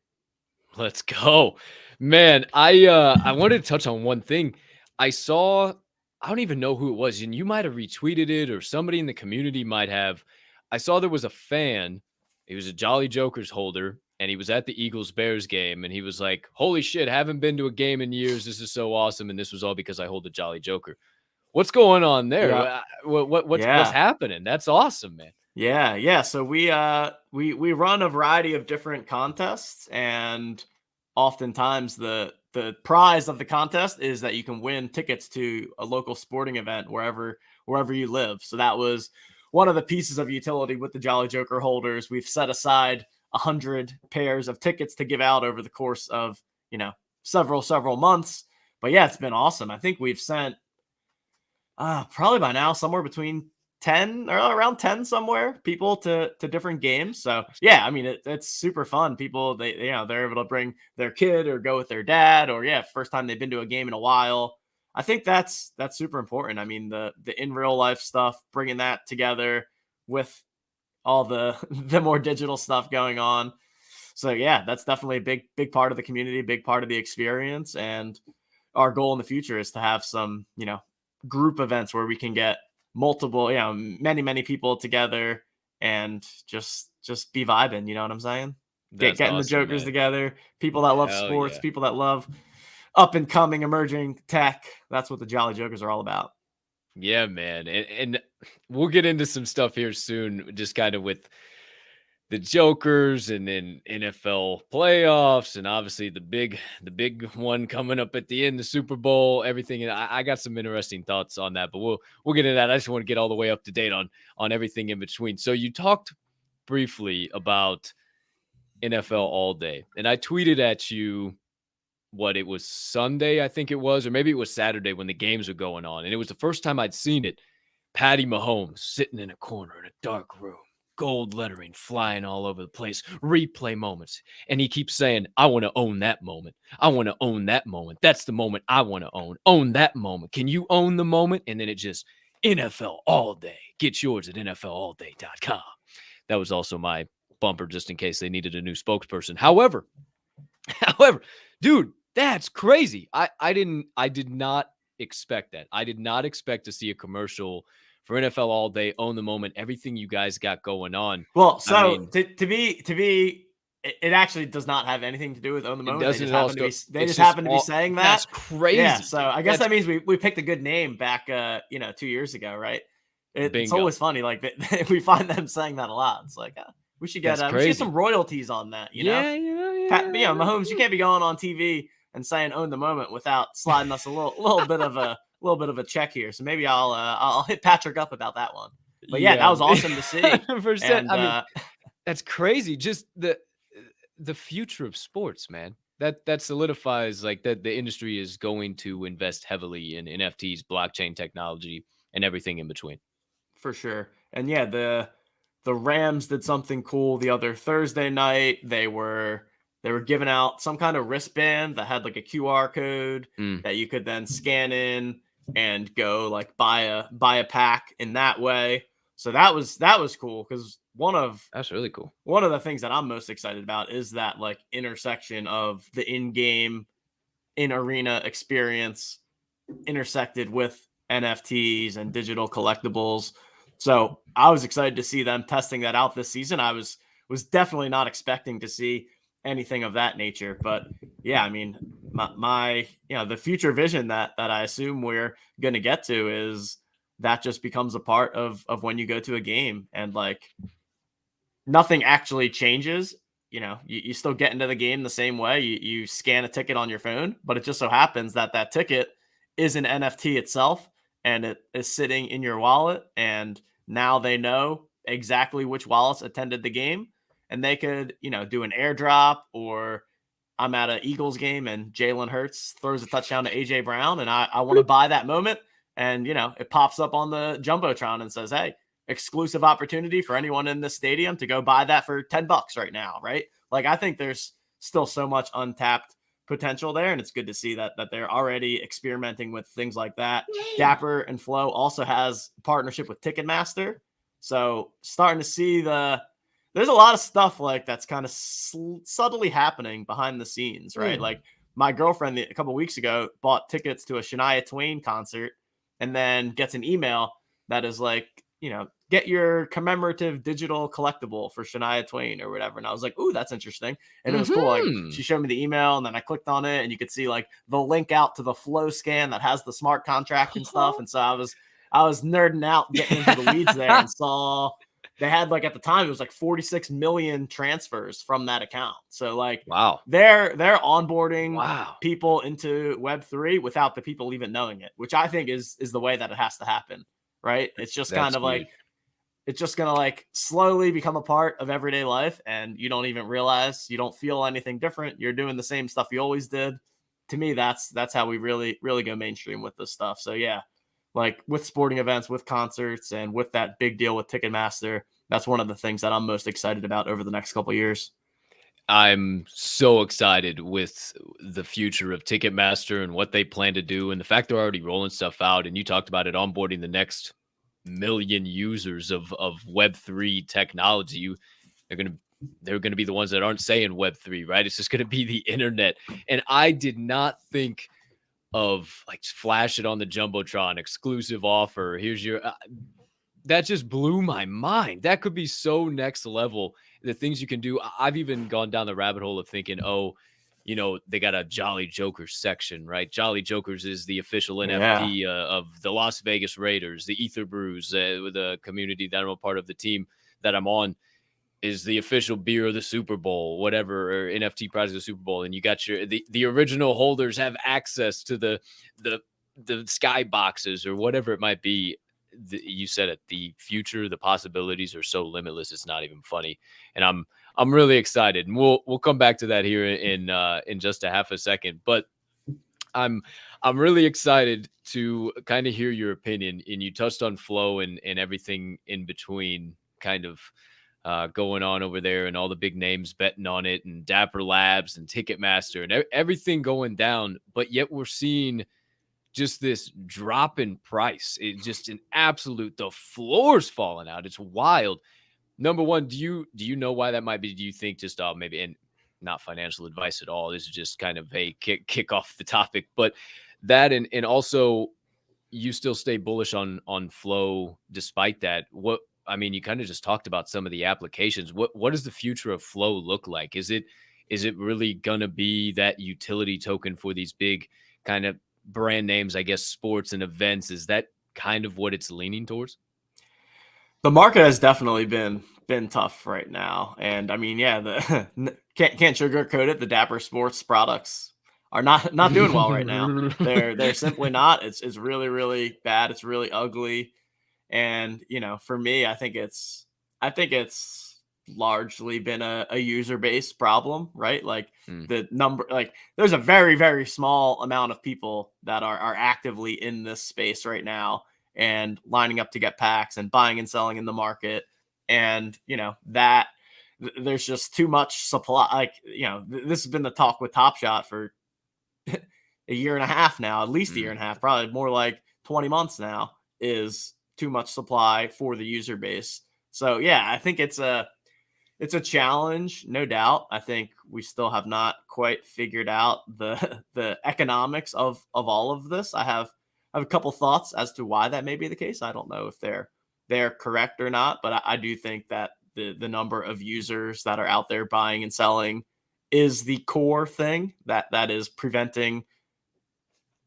Let's go, man. I wanted to touch on one thing. I saw, I don't even know who it was, and you might have retweeted it or somebody in the community might have. I saw there was a fan. He was a Jolly Jokers holder, and he was at the Eagles-Bears game, and he was like, holy shit, haven't been to a game in years. This is so awesome, and this was all because I hold a Jolly Joker. What's going on there? Yeah. What's happening? That's awesome, man. Yeah. So we run a variety of different contests, and oftentimes the prize of the contest is that you can win tickets to a local sporting event wherever you live. So that was one of the pieces of utility with the Jolly Joker holders. We've set aside 100 pairs of tickets to give out over the course of, several months. But yeah, it's been awesome. I think we've sent probably by now somewhere between 10 or around 10 somewhere people to different games. So yeah, I mean, it's super fun. People, they're able to bring their kid or go with their dad, or first time they've been to a game in a while. I think that's super important. I mean, the in real life stuff, bringing that together with all the more digital stuff going on. So yeah, that's definitely a big part of the community, big part of the experience. And our goal in the future is to have some, group events where we can get multiple, many people together and just be vibing. You know what I'm saying? Getting awesome, the Jokers together, people that love sports, people that love up and coming emerging tech. That's what the Jolly Jokers are all about. Yeah, man. And we'll get into some stuff here soon, just kind of with the Jokers and then NFL playoffs, and obviously the big one coming up at the end, the Super Bowl, everything. And I got some interesting thoughts on that, but we'll get into that. I just want to get all the way up to date on everything in between. So you talked briefly about NFL All Day, and I tweeted at you it was Sunday, I think it was, or maybe it was Saturday when the games were going on, and it was the first time I'd seen it. Patty Mahomes sitting in a corner in a dark room, gold lettering flying all over the place, replay moments. And he keeps saying, I want to own that moment. I want to own that moment. That's the moment I want to own. Own that moment. Can you own the moment? And then it just, NFL All Day. Get yours at NFLAllDay.com. That was also my bumper, just in case they needed a new spokesperson. However, dude, that's crazy. I did not expect that. I did not expect to see a commercial for NFL All Day, own the moment, everything you guys got going on. Well, so to be, it actually does not have anything to do with own the moment. They just happen to be saying that. That's crazy. Yeah. So I guess that means we picked a good name back, 2 years ago, right? It's Bingo. always funny. Like we find them saying that a lot. It's like we should get some royalties on that. You know, Mahomes, you can't be going on TV and saying own the moment without sliding us a little bit of a check here. So maybe I'll hit Patrick up about that one. But yeah, that was awesome to see. And, I mean, that's crazy. Just the future of sports, man. That solidifies like that the industry is going to invest heavily in NFTs, blockchain technology, and everything in between. For sure. And yeah, the Rams did something cool the other Thursday night. They were giving out some kind of wristband that had like a QR code that you could then scan in and go like buy a pack in that way. So that was cool because that's really cool. One of the things that I'm most excited about is that like intersection of the in-game, in-arena experience intersected with NFTs and digital collectibles. So I was excited to see them testing that out this season. I was definitely not expecting to see anything of that nature, but yeah, I mean, my the future vision that I assume we're going to get to is that just becomes a part of when you go to a game, and like nothing actually changes. You know, you still get into the game the same way. You scan a ticket on your phone, but it just so happens that ticket is an NFT itself, and it is sitting in your wallet. And now they know exactly which wallets attended the game, and they could, do an airdrop, or I'm at an Eagles game and Jalen Hurts throws a touchdown to AJ Brown, and I want to buy that moment. And, it pops up on the Jumbotron and says, hey, exclusive opportunity for anyone in this stadium to go buy that for $10 right now. Right. Like, I think there's still so much untapped potential there, and it's good to see that they're already experimenting with things like that. Dapper and Flow also has a partnership with Ticketmaster. So starting to see there's a lot of stuff like that's kind of subtly happening behind the scenes, right? Like my girlfriend a couple of weeks ago bought tickets to a Shania Twain concert and then gets an email that is like, get your commemorative digital collectible for Shania Twain or whatever. And I was like, ooh, that's interesting. And it was cool. Like, she showed me the email, and then I clicked on it, and you could see like the link out to the Flow scan that has the smart contract and stuff. And so I was nerding out, getting into the weeds there, and saw they had like, at the time, it was like 46 million transfers from that account. So like, wow, they're onboarding people into Web3 without the people even knowing it, which I think is the way that it has to happen. Right. It's just kind of like, it's just going to like slowly become a part of everyday life, and you don't even realize, you don't feel anything different. You're doing the same stuff you always did. To me, that's how we really, really go mainstream with this stuff. So yeah, like with sporting events, with concerts, and with that big deal with Ticketmaster, that's one of the things that I'm most excited about over the next couple of years. I'm so excited with the future of Ticketmaster and what they plan to do, and the fact they're already rolling stuff out. And you talked about it, onboarding the next million users of Web3 technology. They're gonna be the ones that aren't saying Web3, right? It's just gonna be the internet. And I did not think of like flash it on the Jumbotron, exclusive offer. Here's your that just blew my mind. That could be so next level. The things you can do. I've even gone down the rabbit hole of thinking, they got a Jolly Jokers section, right? Jolly Jokers is the official NFT of the Las Vegas Raiders. The Ether Brews, the community that I'm a part of, the team that I'm on, is the official beer of the Super Bowl, whatever, or NFT prize of the Super Bowl. And you got the original holders have access to the sky boxes or whatever it might be. You said it, the future, the possibilities are so limitless. It's not even funny. And I'm really excited, and we'll come back to that here in just a half a second. But I'm really excited to kind of hear your opinion. And you touched on Flow and everything in between, kind of going on over there, and all the big names betting on it, and Dapper Labs and Ticketmaster and everything going down. But yet we're seeing just this drop in price. It's just an absolute, the floor's falling out. It's wild. Number one, do you know why that might be? Do you think just maybe, and not financial advice at all, this is just kind of a kick off the topic, but that, and also you still stay bullish on Flow despite that? You kind of just talked about some of the applications. What does the future of Flow look like? Is it really gonna be that utility token for these big kind of brand names, I guess, sports and events? Is that kind of what it's leaning towards? The market has definitely been tough right now, and I mean, yeah, the can't sugarcoat it. The Dapper Sports products are not doing well right now. They're simply not. It's really really bad. It's really ugly, and for me, I think it's largely been a user base problem, right? Like the number, like there's a very very small amount of people that are actively in this space right now and lining up to get packs and buying and selling in the market. And, that there's just too much supply. Like, this has been the talk with Top Shot for a year and a half now, at least a year and a half, probably more like 20 months now, is too much supply for the user base. So, yeah, I think it's a challenge, no doubt. I think we still have not quite figured out the economics of all of this. I have a couple thoughts as to why that may be the case. I don't know if they're correct or not, but I do think that the number of users that are out there buying and selling is the core thing that is preventing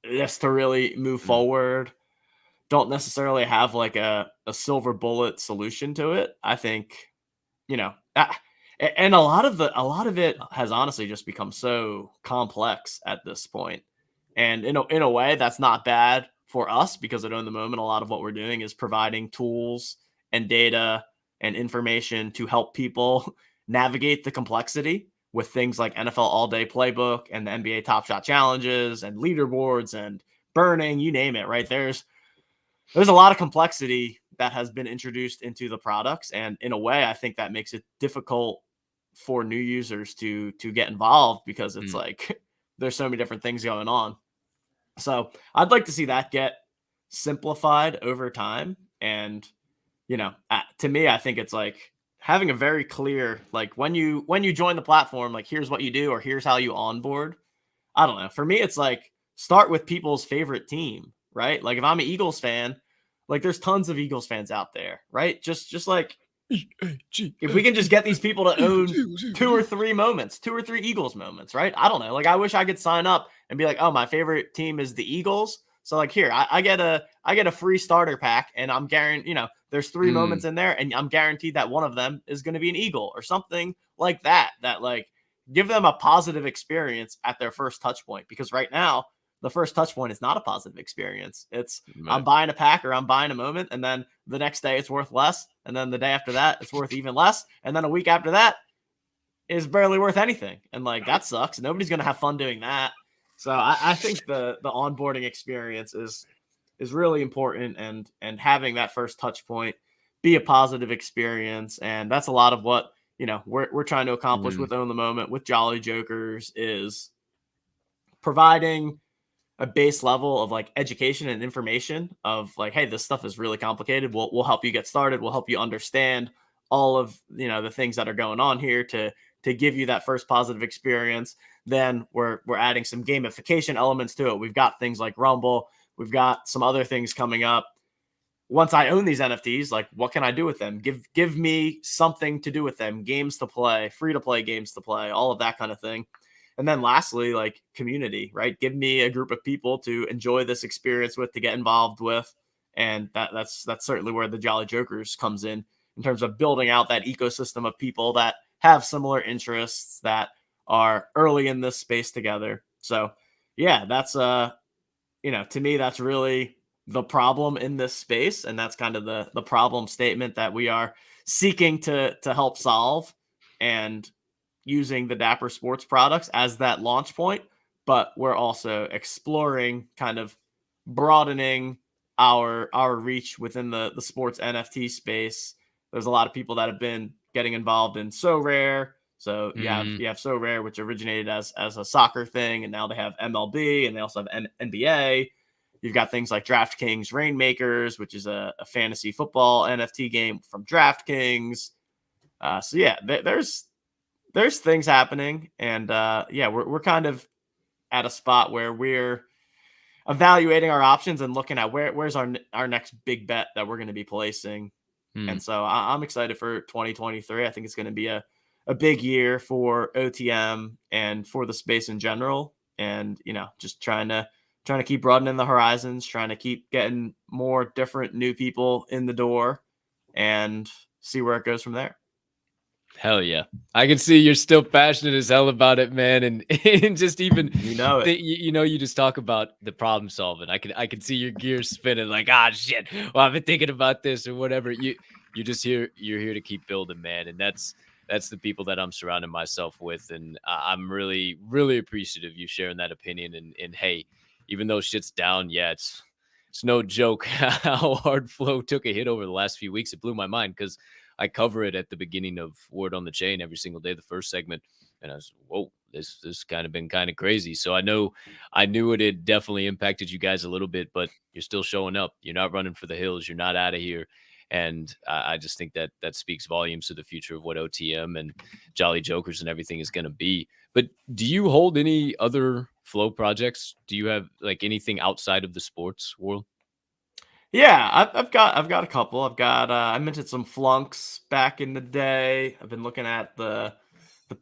this to really move forward. Don't necessarily have like a silver bullet solution to it. I think, and a lot of it has honestly just become so complex at this point. And in a way, that's not bad for us, because at Own the Moment, a lot of what we're doing is providing tools and data and information to help people navigate the complexity with things like NFL All Day Playbook and the NBA Top Shot Challenges and leaderboards and burning, you name it, right? There's a lot of complexity that has been introduced into the products, and in a way, I think that makes it difficult for new users to get involved, because it's like there's so many different things going on. So I'd like to see that get simplified over time. And to me, I think it's like having a very clear, like when you join the platform, like here's what you do or here's how you onboard. I don't know. For me, it's like start with people's favorite team, right? Like if I'm an Eagles fan, like there's tons of Eagles fans out there, right? Just like if we can just get these people to own two or three Eagles moments, right? I don't know. Like I wish I could sign up and be like, oh, my favorite team is the Eagles. So like here, I get a free starter pack, and I'm guaranteed, there's three moments in there, and I'm guaranteed that one of them is going to be an Eagle or something like that. That like give them a positive experience at their first touch point, because right now the first touch point is not a positive experience. It's I'm buying a pack or I'm buying a moment, and then the next day it's worth less, and then the day after that it's worth even less, and then a week after that is barely worth anything. And like that sucks. Nobody's gonna have fun doing that. So I think the onboarding experience is really important, and having that first touch point be a positive experience. And that's a lot of what we're trying to accomplish with Own the Moment, with Jolly Jokers, is providing a base level of like education and information of like, hey, this stuff is really complicated. We'll help you get started. We'll help you understand all of the things that are going on here to give you that first positive experience. Then we're adding some gamification elements to it. We've got things like Rumble. We've got some other things coming up. Once I own these NFTs, like what can I do with them? Give me something to do with them, games to play, free to play games to play, all of that kind of thing. And then lastly, like community, right? Give me a group of people to enjoy this experience with, to get involved with. And that's certainly where the Jolly Jokers comes in terms of building out that ecosystem of people that have similar interests, that are early in this space together. So yeah, that's to me, that's really the problem in this space. And that's kind of the problem statement that we are seeking to help solve, and using the Dapper Sports products as that launch point. But we're also exploring kind of broadening our reach within the sports NFT space. There's a lot of people that have been getting involved in So Rare. So you have So Rare, which originated as a soccer thing, and now they have MLB, and they also have NBA. You've got things like DraftKings Rainmakers, which is a fantasy football NFT game from DraftKings. So yeah, there's things happening, and yeah, we're kind of at a spot where we're evaluating our options and looking at where's our next big bet that we're going to be placing. And so I'm excited for 2023. I think it's going to be a big year for OTM and for the space in general. And just trying to keep broadening the horizons, trying to keep getting more different new people in the door. and see where it goes from there. Hell yeah. I can see you're still passionate as hell about it, man. And just even, you just talk about the problem solving. I can see your gears spinning like, shit. Well, I've been thinking about this or whatever. You're here to keep building, man. And that's the people that I'm surrounding myself with. And I'm really, really appreciative of you sharing that opinion. And hey, even though shit's down, yeah, it's no joke how hard Flow took a hit over the last few weeks. It blew my mind because I cover it at the beginning of Word on the Chain every single day, the first segment. And I was, whoa, this kind of been kind of crazy. So I knew it had definitely impacted you guys a little bit, but you're still showing up. You're not running for the hills. You're not out of here. And I just think that speaks volumes to the future of what OTM and Jolly Jokers and everything is going to be. But do you hold any other Flow projects? Do you have like anything outside of the sports world? Yeah, I've got a couple. I've got I mentioned some flunks back in the day. I've been looking at the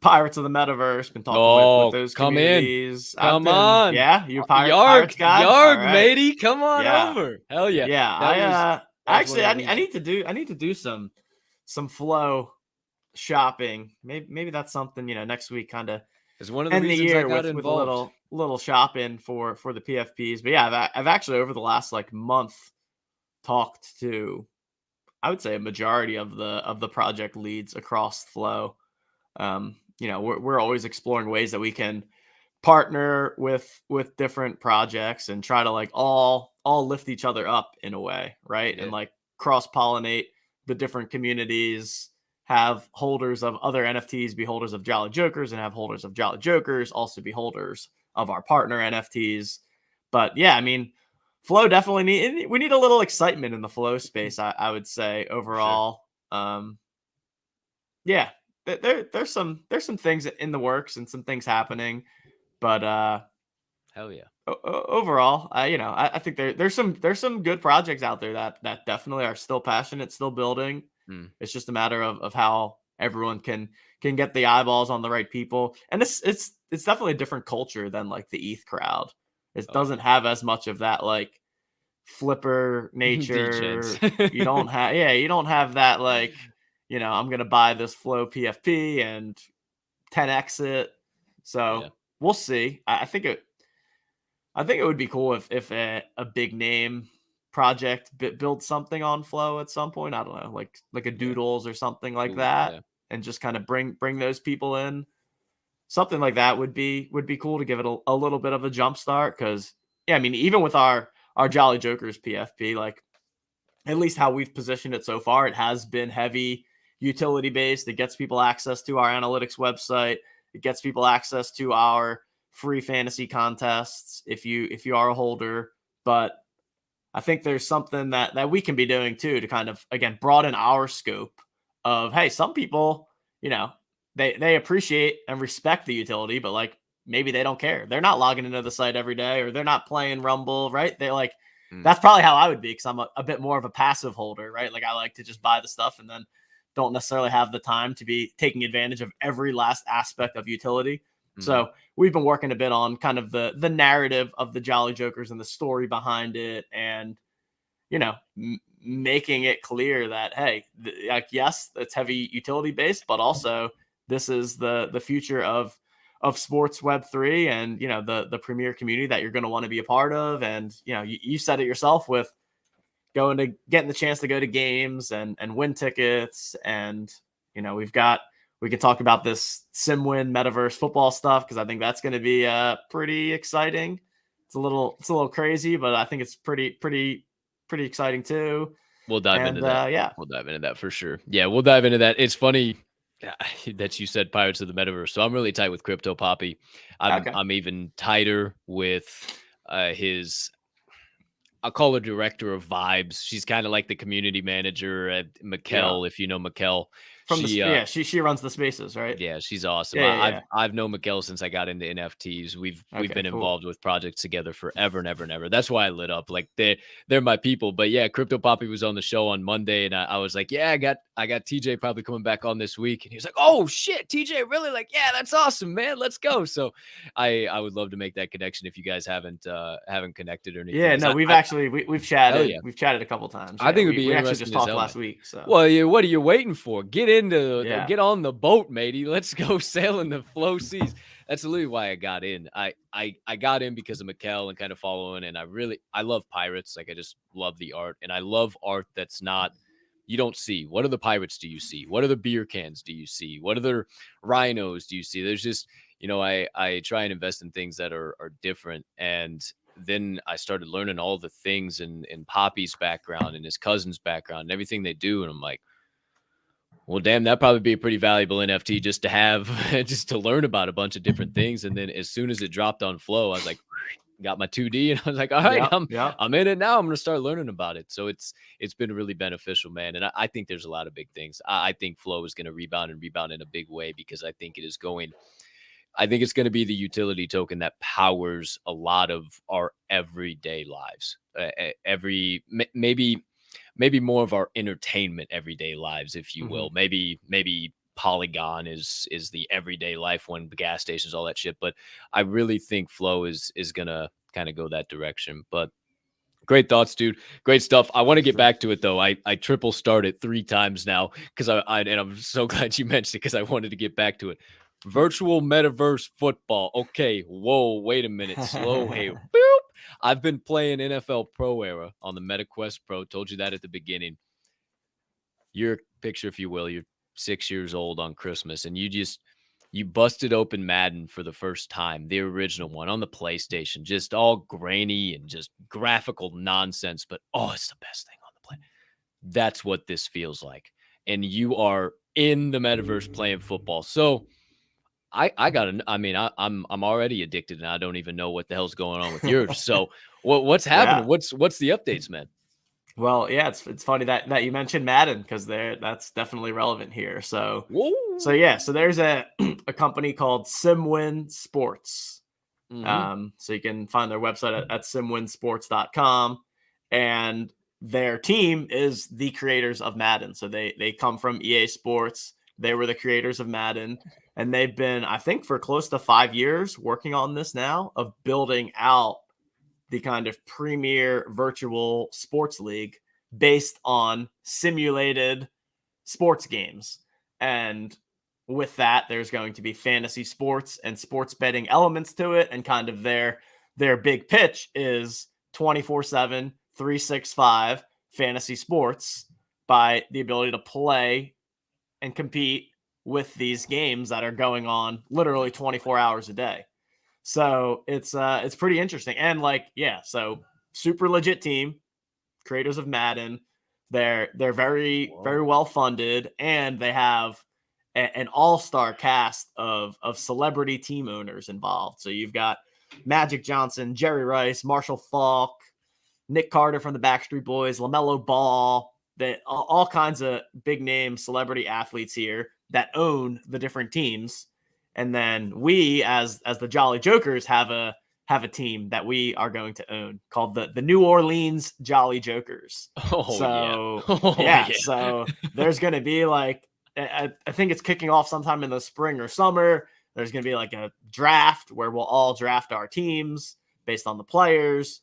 Pirates of the Metaverse. Been talking with those communities. Come on, yeah, you Pirates guy, Yarg, matey, come on over. Hell yeah, yeah. I need to do some Flow shopping. Maybe that's something next week, kind of. It's one of the reasons I got involved. With a little shopping for the PFPs. But yeah, I've actually over the last month talked to, I would say, a majority of the project leads across Flow. We're always exploring ways that we can partner with different projects and try to all lift each other up in a way, right? Yeah. And cross-pollinate the different communities, have holders of other NFTs be holders of Jolly Jokers, and have holders of Jolly Jokers also be holders of our partner NFTs. But yeah, I mean, Flow definitely we need a little excitement in the Flow space, I would say overall. Sure. Yeah, there's some things in the works and some things happening, but hell yeah. Overall, I think there's some good projects out there that definitely are still passionate, still building. It's just a matter of how everyone can get the eyeballs on the right people, and it's definitely a different culture than the ETH crowd. It doesn't have as much of that flipper nature. You don't have that I'm gonna buy this Flow PFP and 10x it. So yeah. We'll see. I think it would be cool if a big name project build something on Flow at some point. I don't know, like a Doodles or something like that, and just kind of bring those people in. Something like that would be cool to give it a little bit of a jump start. Because yeah, I mean, even with our Jolly Jokers PFP, at least how we've positioned it so far, it has been heavy utility based. It gets people access to our analytics website. It gets people access to our free fantasy contests if you are a holder. But I think there's something that we can be doing too to kind of, again, broaden our scope of, hey, some people, they appreciate and respect the utility, but maybe they don't care. They're not logging into the site every day, or they're not playing Rumble, right? They that's probably how I would be, because I'm a bit more of a passive holder, right? I like to just buy the stuff and then don't necessarily have the time to be taking advantage of every last aspect of utility. So we've been working a bit on kind of the narrative of the Jolly Jokers and the story behind it, and making it clear that, hey, yes, it's heavy utility based, but also this is the future of sports Web3, and the premier community that you're going to want to be a part of. And you said it yourself with getting the chance to go to games and win tickets, and we can talk about this SimWin metaverse football stuff, because I think that's going to be pretty exciting. It's a little crazy, but I think it's pretty exciting too. We'll dive into that. Yeah, we'll dive into that for sure. Yeah, we'll dive into that. It's funny that you said Pirates of the Metaverse. So I'm really tight with Crypto Poppy. I'm even tighter with his, I'll call her director of vibes. She's kind of like the community manager at Mikkel, if you know Mikkel. From She, she runs the spaces, right? yeah, she's awesome. Yeah. I've known Miguel since I got into NFTs. We've Okay, been cool. involved with projects together forever and ever and ever. That's why I lit up. Like they're my people. But yeah, Crypto Poppy was on the show on Monday, and I was like, yeah, I got TJ probably coming back on this week, and he was like, oh shit, TJ, really? Like, yeah, that's awesome, man. Let's go. So I would love to make that connection if you guys haven't connected or anything. Yeah, 'Cause no, we've actually we've chatted. yeah. We've chatted a couple times. I Yeah, think it'd be we actually interesting just as talked hell, last man. week. So Well, yeah, what are you waiting for? Get Yeah. on the boat, matey. Let's go sail in the flow seas. That's literally why I got in. I got in because of Mikkel and kind of following, and I love pirates. Like I just love the art, and I love art that's not you don't see. What are the pirates do you see? What are the beer cans do you see? What are the rhinos do you see? There's just I try and invest in things that are different, and then I started learning all the things in Poppy's background and his cousin's background and everything they do, and I'm like, well, damn, that'd probably be a pretty valuable NFT just to have, just to learn about a bunch of different things. And then as soon as it dropped on Flow, I was like, got my 2D, and I was like, all right, I'm in it now. I'm gonna start learning about it. So it's been really beneficial, man. And I think there's a lot of big things. I think Flow is gonna rebound in a big way because I think it's going to be the utility token that powers a lot of our everyday lives. Maybe more of our entertainment everyday lives, if you will. Maybe Polygon is the everyday life one, the gas stations, all that shit. But I really think Flow is gonna kind of go that direction. But great thoughts, dude. Great stuff. I want to get back to it though. I triple started 3 times now because and I'm so glad you mentioned it because I wanted to get back to it. Virtual metaverse football. Okay, whoa, wait a minute. Slow. Hey, boop. I've been playing NFL Pro Era on the MetaQuest Pro. Told you that at the beginning. Your picture, if you will, you're 6 years old on Christmas, and you busted open Madden for the first time, the original one on the PlayStation, just all grainy and just graphical nonsense. But it's the best thing on the planet. That's what this feels like, and you are in the metaverse playing football. So I'm already addicted, and I don't even know what the hell's going on with yours. So what's happening? What's the updates, man? Well, yeah, it's funny that you mentioned Madden because that's definitely relevant here. So there's a company called SimWin Sports. So you can find their website at simwinsports.com, and their team is the creators of Madden. So they come from EA Sports. They were the creators of Madden. And they've been, I think, for close to 5 years working on this now of building out the kind of premier virtual sports league based on simulated sports games. And with that, there's going to be fantasy sports and sports betting elements to it. And kind of their big pitch is 24/7, 365 fantasy sports by the ability to play and compete with these games that are going on literally 24 hours a day. So it's pretty interesting. And so super legit team, creators of Madden. They're very, very well funded, and they have an all-star cast of celebrity team owners involved. So you've got Magic Johnson, Jerry Rice, Marshall Faulk, Nick Carter from the Backstreet Boys, LaMelo Ball, all kinds of big name celebrity athletes here that own the different teams. And then we, as the Jolly Jokers, have a team that we are going to own called the New Orleans Jolly Jokers. So there's going to be I think it's kicking off sometime in the spring or summer. There's going to be like a draft where we'll all draft our teams based on the players.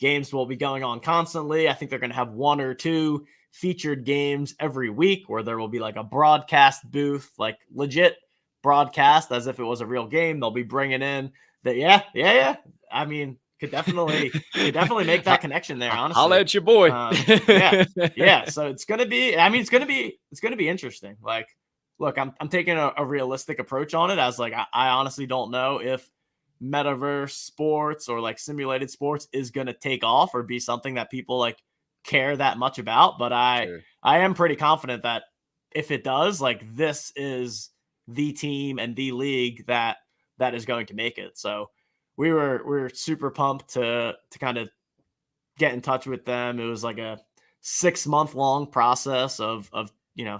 Games will be going on constantly. I think they're going to have 1 or 2 featured games every week where there will be like a broadcast booth, like legit broadcast as if it was a real game. They'll be bringing in that. I mean, could definitely make that connection there. Honestly, Holla at your boy. So it's gonna be. I mean, it's gonna be interesting. Like, look, I'm taking a realistic approach on it. As like, I honestly don't know if metaverse sports or like simulated sports is gonna take off or be something that people like care that much about. But I am pretty confident that if it does, like, this is the team and the league that is going to make it. So we were super pumped to kind of get in touch with them. It was like a 6-month long process of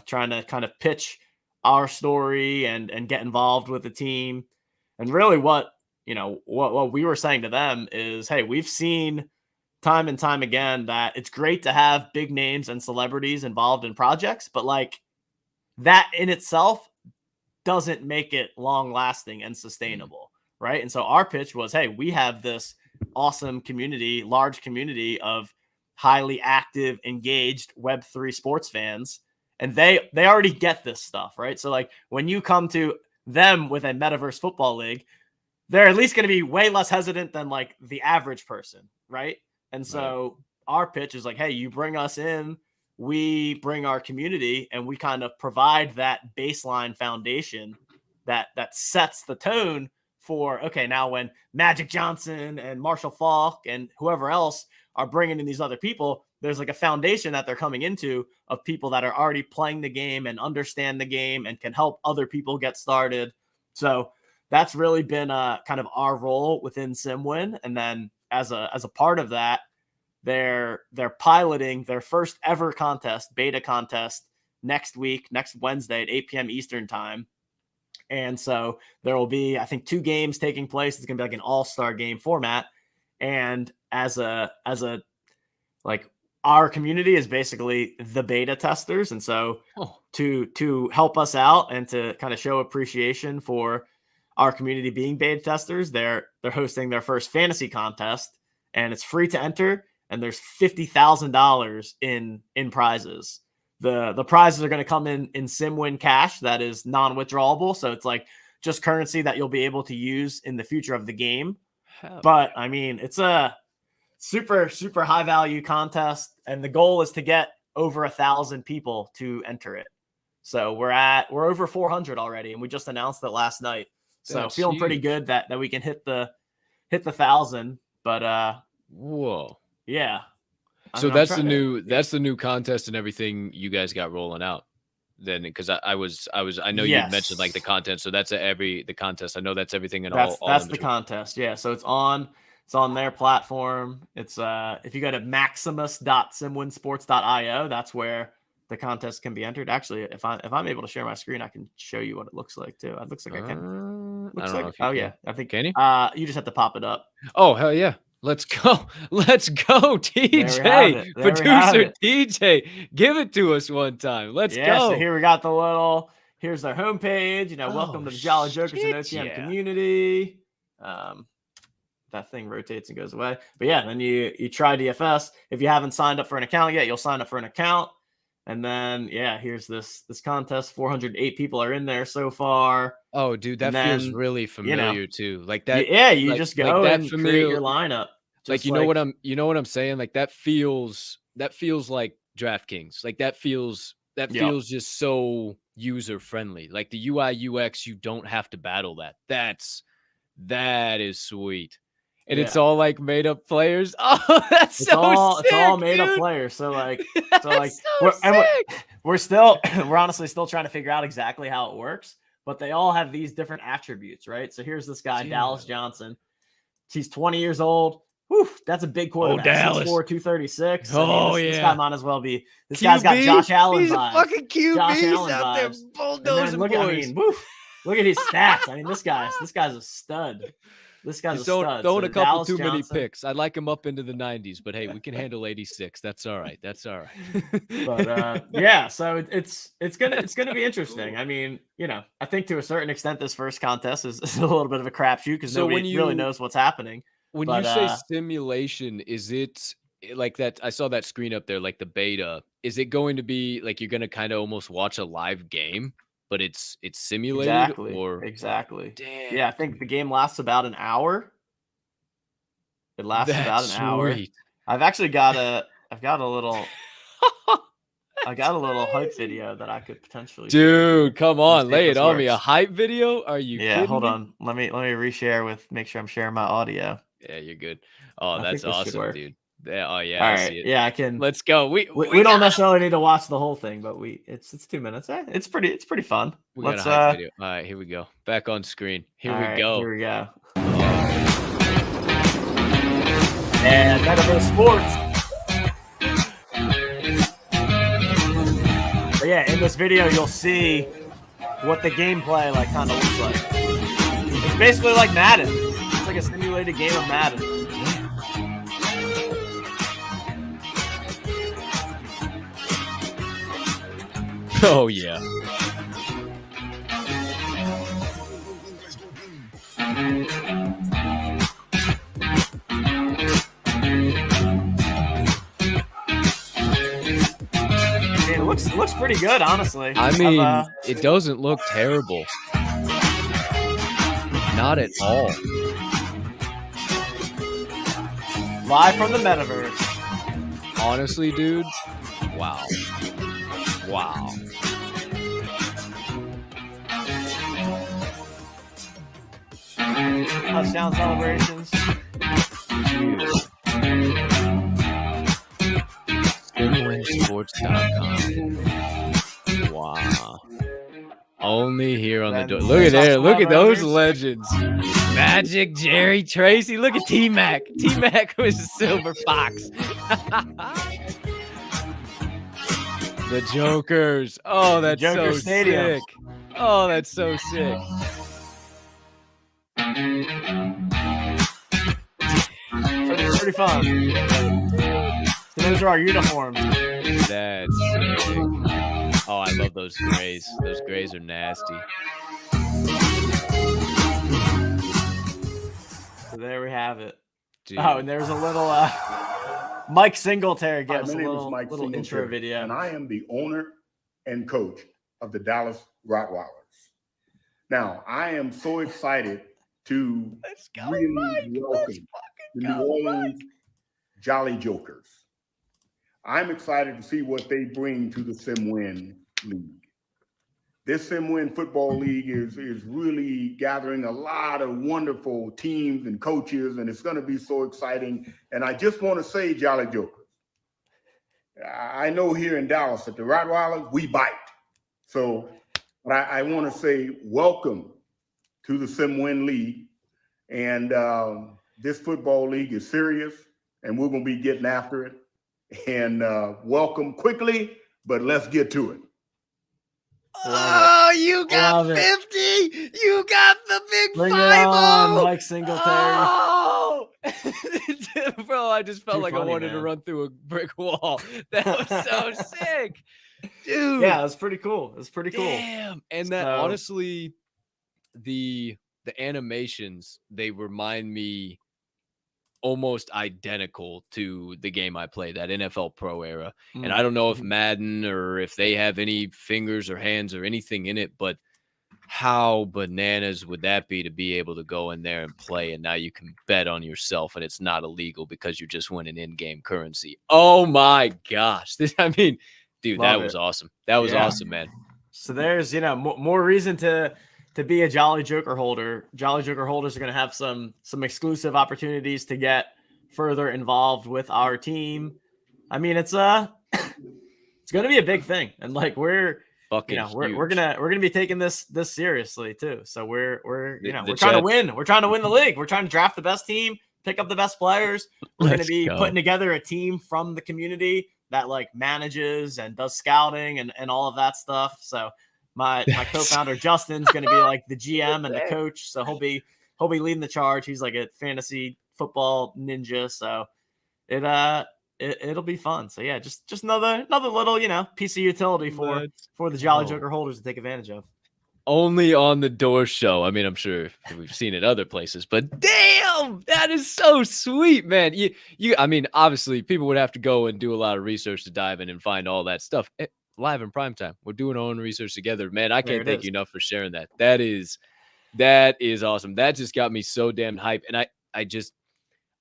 trying to kind of pitch our story and get involved with the team. And really what we were saying to them is, hey, we've seen time and time again that it's great to have big names and celebrities involved in projects, but like that in itself doesn't make it long lasting and sustainable. Right. And so our pitch was, hey, we have this awesome community, large community of highly active, engaged Web3 sports fans. And they already get this stuff. Right. So like when you come to them with a metaverse football league, they're at least going to be way less hesitant than like the average person. Right. And so our pitch is like, hey, you bring us in, we bring our community, and we kind of provide that baseline foundation that sets the tone for, okay, now when Magic Johnson and Marshall Faulk and whoever else are bringing in these other people, there's like a foundation that they're coming into of people that are already playing the game and understand the game and can help other people get started. So that's really been kind of our role within SimWin. And then as a part of that, they're piloting their first ever beta contest next Wednesday at 8 p.m. Eastern time. And so there will be, I think, 2 games taking place. It's going to be like an all-star game format. And as a like our community is basically the beta testers. And so to help us out and to kind of show appreciation for our community being beta testers, they're hosting their first fantasy contest, and it's free to enter. And there's $50,000 in prizes. The prizes are going to come in SimWin cash that is non-withdrawable. So it's like just currency that you'll be able to use in the future of the game. But I mean, it's a super, super high value contest. And the goal is to get over 1,000 people to enter it. So we're over 400 already. And we just announced it last night. So That's feeling huge. pretty good that we can hit the 1,000. But whoa. Yeah. So that's the new contest and everything you guys got rolling out then, because I know you mentioned like the content. So that's the contest. I know that's everything and all. That's the contest. Yeah. So it's on their platform. It's if you go to maximus.simwinsports.io, that's where the contest can be entered. Actually, if I'm able to share my screen, I can show you what it looks like too. It looks like I can. Yeah. I think can you? You just have to pop it up. Oh, hell yeah. Let's go, TJ, producer TJ, give it to us one time. Let's go. So here we got here's their homepage. Welcome to the Jolly Jokers and OTM community. That thing rotates and goes away. But yeah, then you try DFS. If you haven't signed up for an account yet, you'll sign up for an account. And then, here's this contest. 408 people are in there so far. Oh, dude, that feels really familiar too. Like that. Yeah, you just go and create your lineup. Like you know what I'm saying? Like that feels like DraftKings. Like that feels just so user friendly. Like the UI UX, you don't have to battle that. That is sweet. And it's all like made up players. Oh, that's sick, it's all made up players. So like, we're honestly still trying to figure out exactly how it works, but they all have these different attributes, right? So here's this guy, Dallas Johnson. He's 20 years old. Whew, that's a big quarterback. 6'4", 236. This guy might as well be. This QB? Guy's got Josh Allen vibes. He's a fucking QB out there bulldozing boys. Look at his stats. I mean, this g's a stud. This guy's a stud. Throwing a couple Dallas too Johnson. Many picks. I'd like him up into the 90s, but hey, we can handle 86. That's all right. But so it's gonna be interesting. I mean, I think to a certain extent, this first contest is a little bit of a crapshoot because nobody really knows what's happening. When you say simulation, is it like that? I saw that screen up there, like the beta. Is it going to be like you're going to kind of almost watch a live game, but it's simulated? Exactly. Damn. Yeah, I think the game lasts about an hour. It lasts about an hour. I've actually got a little hype video that I could potentially. Dude, come on, lay it on me. A hype video? Are you? Yeah, hold on. Let me reshare make sure I'm sharing my audio. Yeah, you're good. Oh, that's awesome, dude. Yeah, all right. I see it. Yeah, I can. Let's go. We don't necessarily need to watch the whole thing, but it's 2 minutes. It's pretty fun. Let's got a hype video. All right, here we go. Back on screen. Here we go. And Metaverse Sports. But yeah, in this video, you'll see what the gameplay like kind of looks like. It's basically like Madden. It's like a simulated game of Madden. Oh yeah. It looks pretty good, honestly. I mean, it doesn't look terrible. Not at all. Live from the metaverse. Honestly, dude. Wow. Wow. Touchdown celebrations. SimWinSports.com. Wow. Only here on the door. Then Look at there. Look at those celebrities. legends. Magic, Jerry, Tracy. Look at T-Mac. T-Mac was a silver fox. The Jokers. Oh, that's Joker so Stadium. sick. Oh, that's so sick. Pretty fun. So those are our uniforms. That's sick. Oh, I love those grays. Those grays are nasty. So there we have it. Dude. Oh, and there's a little Mike Singletary Hi, gave us my a name is Mike little intro Singletary, video. and I am the owner and coach of the Dallas Rottweilers. Now, I am so excited to Let's go, really Mike. welcome the New Orleans Jolly Jokers. I'm excited to see what they bring to the SimWin League. This SimWin Football League is really gathering a lot of wonderful teams and coaches, and it's going to be so exciting. And I just want to say, Jolly Jokers, I know here in Dallas at the Rottweilers, we bite. So but I want to say welcome to the SimWin League. And this football league is serious, and we're going to be getting after it. And welcome quickly, but let's get to it. Oh, you got Love it. 50. You got the big Bring it 5-0. on, Mike Singletary. Oh! Bro, I just felt Too like I funny, wanted to man. run through a brick wall. That was so sick. Dude. Yeah, it's pretty cool. It's pretty cool. Damn. And that So- honestly, the animations, they remind me almost identical to the game I played, that NFL Pro era. And I don't know if Madden or if they have any fingers or hands or anything in it, but how bananas would that be to be able to go in there and play, and now you can bet on yourself and it's not illegal because you're just winning in-game currency. Oh my gosh. I mean, dude, Love that was it. awesome. That was Yeah. awesome, man. So there's, more reason to be a Jolly Joker holder. Jolly Joker holders are going to have some exclusive opportunities to get further involved with our team. I mean, it's going to be a big thing, and like we're Fucking we're gonna be taking this seriously too. So we're The trying to chat- win. We're trying to win the league. We're trying to draft the best team, pick up the best players. We're going to Let's be go. putting together a team from the community that like manages and does scouting and all of that stuff. So my co-founder Justin's going to be like the GM and the coach. So he'll be leading the charge. He's like a fantasy football ninja. So it'll be fun. So yeah, just another little, piece of utility for the Jolly go. Joker holders to take advantage of. Only on the Door Show. I mean, I'm sure we've seen it other places, but damn, that is so sweet, man. I mean, obviously, people would have to go and do a lot of research to dive in and find all that stuff. Live in prime time. We're doing our own research together, man. I There can't it thank is. you enough for sharing that. That is awesome. That just got me so damn hyped, and I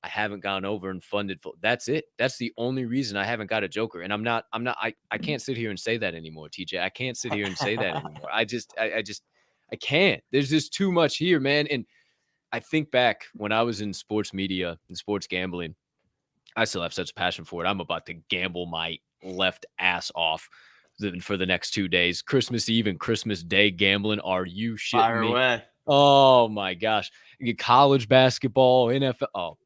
haven't gone over and funded. That's it. That's the only reason I haven't got a Joker. And I can't sit here and say that anymore, TJ. I can't sit here and say that anymore. I can't. There's just too much here, man. And I think back when I was in sports media and sports gambling, I still have such a passion for it. I'm about to gamble my left ass off for the next 2 days. Christmas Eve and Christmas Day gambling. Are you shitting Fire me? away. Oh my gosh. College basketball, NFL. Oh,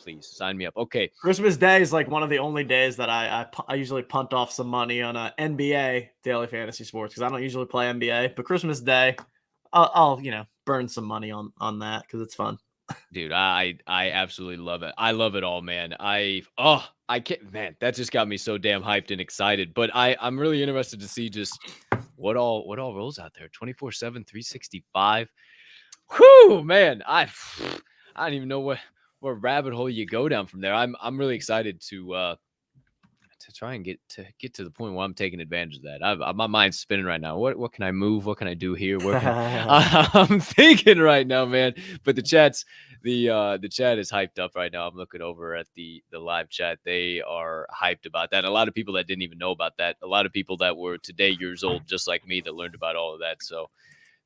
please sign me up. Okay. Christmas Day is like one of the only days that I usually punt off some money on a NBA daily fantasy sports because I don't usually play NBA. But Christmas Day, I'll burn some money on that because it's fun. Dude, I absolutely love it. I love it all, man. I can't, man, that just got me so damn hyped and excited. But I'm really interested to see just what all rolls out there. 24/7, 365. Whew, man. I don't even know what rabbit hole you go down from there. I'm really excited to try and get to the point where I'm taking advantage of that. My mind's spinning right now. What can I move? What can I do here? I'm thinking right now, man. But the chat is hyped up right now. I'm looking over at the live chat. They are hyped about that. A lot of people that didn't even know about that. A lot of people that were today years old, just like me, that learned about all of that. So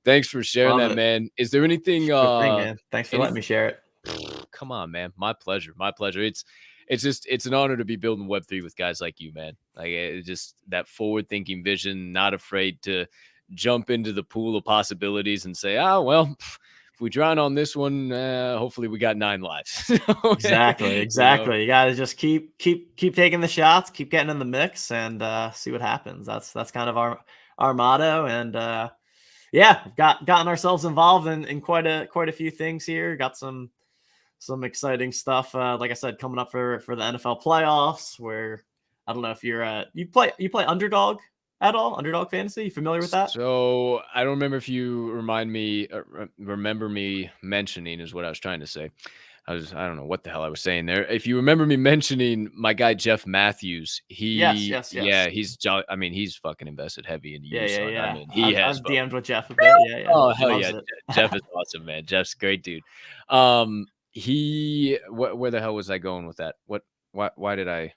thanks for sharing that, man. Is there anything? Man. Thanks for letting me share it. Come on, man. My pleasure. My pleasure. It's an honor to be building Web3 with guys like you, man. Like it's just that forward thinking vision, not afraid to jump into the pool of possibilities and say, well, if we drown on this one, hopefully we got 9 lives. Exactly. You got to just keep taking the shots, keep getting in the mix, and see what happens. That's kind of our motto. And we've gotten ourselves involved in quite a few things here. Got some exciting stuff. Like I said, coming up for the NFL playoffs, where I don't know if you're you play Underdog at all? Underdog Fantasy? You familiar with that? So I don't remember if you remember me mentioning is what I was trying to say. I don't know what the hell I was saying there. If you remember me mentioning my guy Jeff Matthews, yes. Yeah, he's fucking invested heavy in you. Yeah. I mean, I've DM'd with Jeff a bit. Yeah. Oh hell yeah, Jeff is awesome, man. Jeff's a great dude. Where the hell was I going with that? Why did I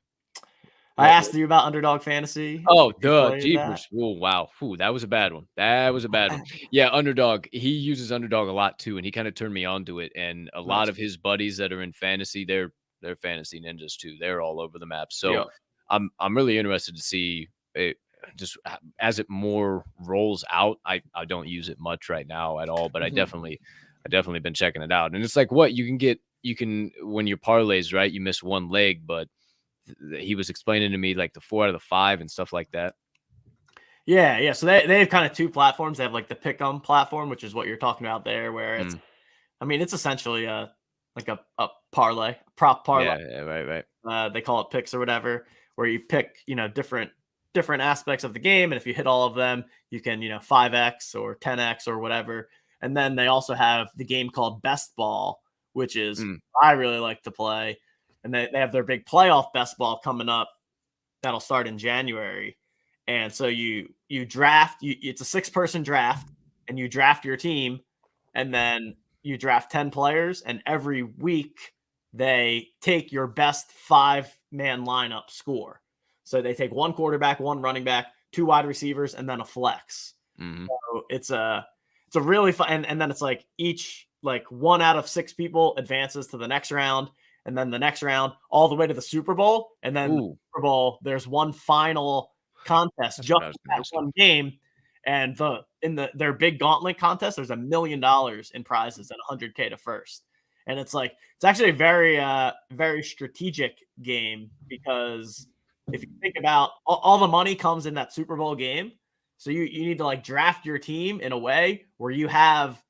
asked you about Underdog Fantasy? Oh, duh, jeepers. Oh, wow. Ooh, that was a bad one. Yeah, Underdog. He uses Underdog a lot too, and he kind of turned me on to it. And a lot of his buddies that are in fantasy, they're fantasy ninjas too. They're all over the map. So I'm really interested to see it just as it more rolls out. I don't use it much right now at all, but I definitely been checking it out. And it's like what you can when your parlays, right, you miss one leg, but he was explaining to me like the 4 out of the 5 and stuff like that. Yeah. So they have kind of 2 platforms. They have like the Pick'em platform, which is what you're talking about there, where it's, I mean, it's essentially like a parlay, prop parlay. Yeah, right. They call it picks or whatever, where you pick, different aspects of the game. And if you hit all of them, you can, 5X or 10X or whatever. And then they also have the game called Best Ball, which is I really like to play. And they have their big playoff best ball coming up that'll start in January. And so you draft, it's a 6-person draft, and you draft your team, and then you draft 10 players, and every week they take your best 5-man lineup score. So they take 1 quarterback, 1 running back, 2 wide receivers, and then a flex. So it's a really fun, and then it's like each 1 out of 6 people advances to the next round. And then the next round, all the way to the Super Bowl. And then the Super Bowl, there's one final contest, just that one game. And their big gauntlet contest, there's $1 million in prizes and $100K to first. And it's actually a very, very strategic game, because if you think about all the money comes in that Super Bowl game. So you need to draft your team in a way where you have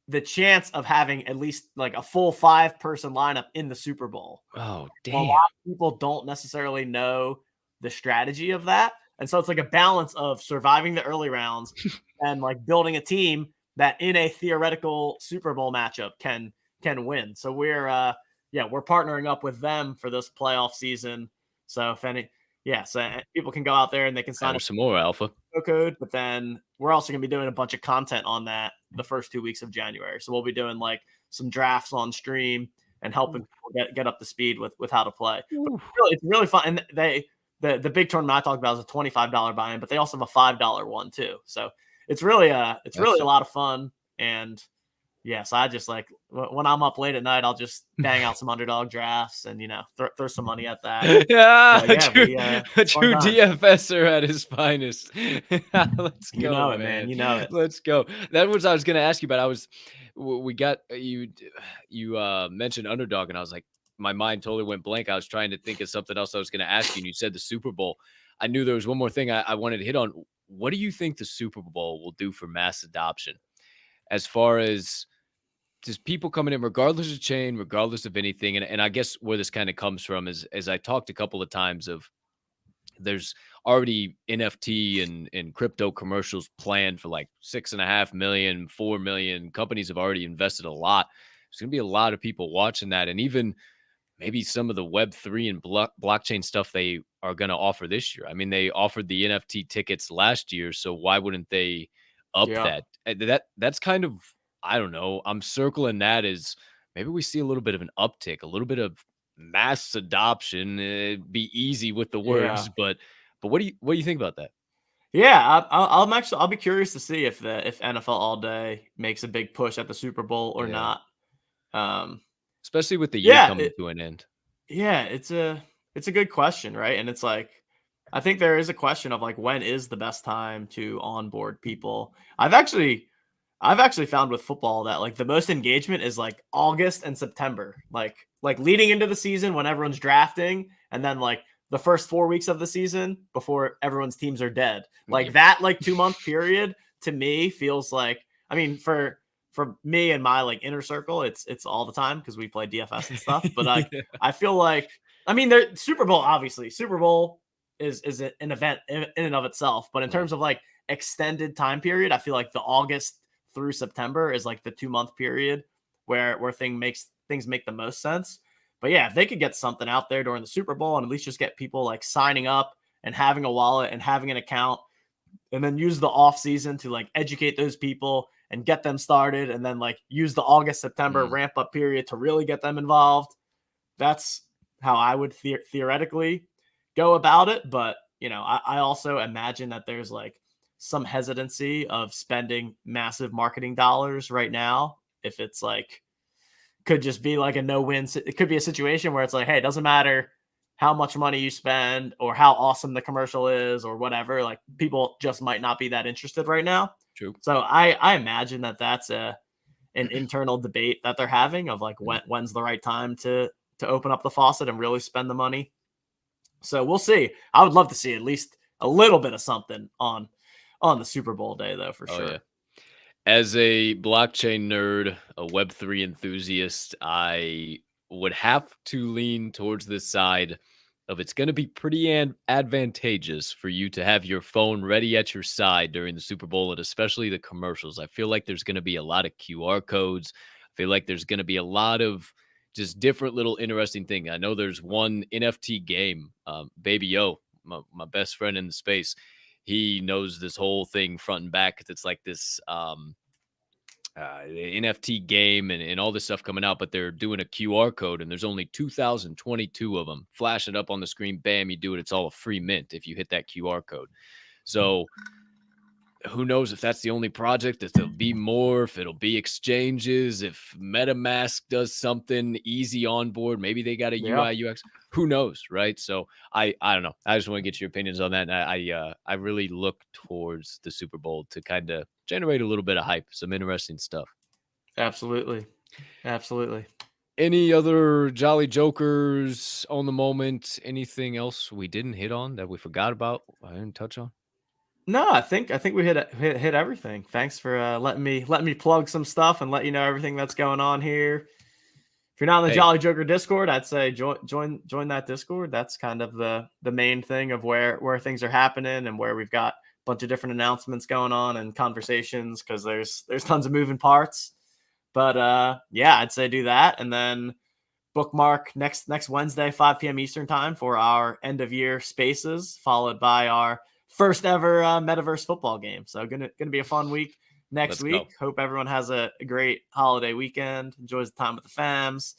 the chance of having at least a full 5-person lineup in the Super Bowl. Oh, damn. A lot of people don't necessarily know the strategy of that. And so it's a balance of surviving the early rounds and building a team that in a theoretical Super Bowl matchup can win. So we're partnering up with them for this playoff season. So so people can go out there and they can sign up some more alpha code, but then we're also going to be doing a bunch of content on that the first 2 weeks of January. So we'll be doing some drafts on stream and helping people get up to speed with how to play. It's really fun. And the big tournament I talked about is a $25 buy-in, but they also have a $5 one too. So it's really a lot of fun. And so I just when I'm up late at night, I'll just bang out some Underdog drafts and throw some money at that. A true DFSer at his finest. Let's go, man. You know it. Let's go. That was I was going to ask you about. We got you mentioned Underdog, and I was like, my mind totally went blank. I was trying to think of something else I was going to ask you, and you said the Super Bowl. I knew there was one more thing I wanted to hit on. What do you think the Super Bowl will do for mass adoption, as far as just people coming in, regardless of chain, regardless of anything? And I guess where this kind of comes from is, as I talked a couple of times of, there's already NFT and crypto commercials planned for like 6.5 million, 4 million. Companies have already invested a lot. There's going to be a lot of people watching that. And even maybe some of the Web3 and blockchain stuff they are going to offer this year. I mean, they offered the NFT tickets last year, so why wouldn't they up that? That's kind of, I don't know. I'm circling that as maybe we see a little bit of an uptick, a little bit of mass adoption. Be easy with the words, but what do you think about that? Yeah, I'll be curious to see if NFL All Day makes a big push at the Super Bowl or not. Especially with the year coming to an end. Yeah, it's a good question, right? And it's like, I think there is a question of like, when is the best time to onboard people? I've actually found with football that like the most engagement is like August and September, like leading into the season when everyone's drafting, and then like the first 4 weeks of the season before everyone's teams are dead. Like that, like 2-month period to me feels like, I mean, for me and my like inner circle, it's all the time because we play DFS and stuff. But like, I feel like, I mean, the Super Bowl, obviously, Super Bowl is an event in and of itself. But in terms of like extended time period, I feel like the August through September is like the 2-month period where things make the most sense. But yeah, if they could get something out there during the Super Bowl and at least just get people like signing up and having a wallet and having an account, and then use the off season to like educate those people and get them started, and then like use the August, September ramp up period to really get them involved. That's how I would theoretically go about it. But, you know, I also imagine that there's like some hesitancy of spending massive marketing dollars right now. If it's like, could just be like a no-win. It could be a situation where it's like, hey, it doesn't matter how much money you spend or how awesome the commercial is or whatever. Like, people just might not be that interested right now. True. So I imagine that that's an internal debate that they're having of like, when's the right time to open up the faucet and really spend the money. So we'll see. I would love to see at least a little bit of something on the Super Bowl day, though, for sure. Yeah. As a blockchain nerd, a Web3 enthusiast, I would have to lean towards this side of, it's going to be pretty advantageous for you to have your phone ready at your side during the Super Bowl, and especially the commercials. I feel like there's going to be a lot of QR codes. I feel like there's going to be a lot of just different little interesting things. I know there's one NFT game, Baby O, my best friend in the space. He knows this whole thing front and back. It's like this NFT game and all this stuff coming out, but they're doing a QR code, and there's only 2,022 of them. Flash it up on the screen, bam, you do it. It's all a free mint if you hit that QR code. So who knows if that's the only project, if there'll be more, if it'll be exchanges, if MetaMask does something easy on board, maybe they got a UI, UX, who knows, right? So I don't know. I just want to get your opinions on that. And I really look towards the Super Bowl to kind of generate a little bit of hype, some interesting stuff. Absolutely. Any other Jolly Jokers on the moment? Anything else we didn't hit on that we forgot about? I didn't touch on? No, I think we hit everything. Thanks for letting me plug some stuff and let you know everything that's going on here. If you're not in the Jolly Joker Discord, I'd say join that Discord. That's kind of the main thing of where things are happening and where we've got a bunch of different announcements going on and conversations, because there's tons of moving parts. But yeah, I'd say do that, and then bookmark next Wednesday, 5 p.m. Eastern time for our end of year spaces, followed by our first ever metaverse football game. So gonna be a fun week next week. Hope everyone has a great holiday weekend, enjoys the time with the fams,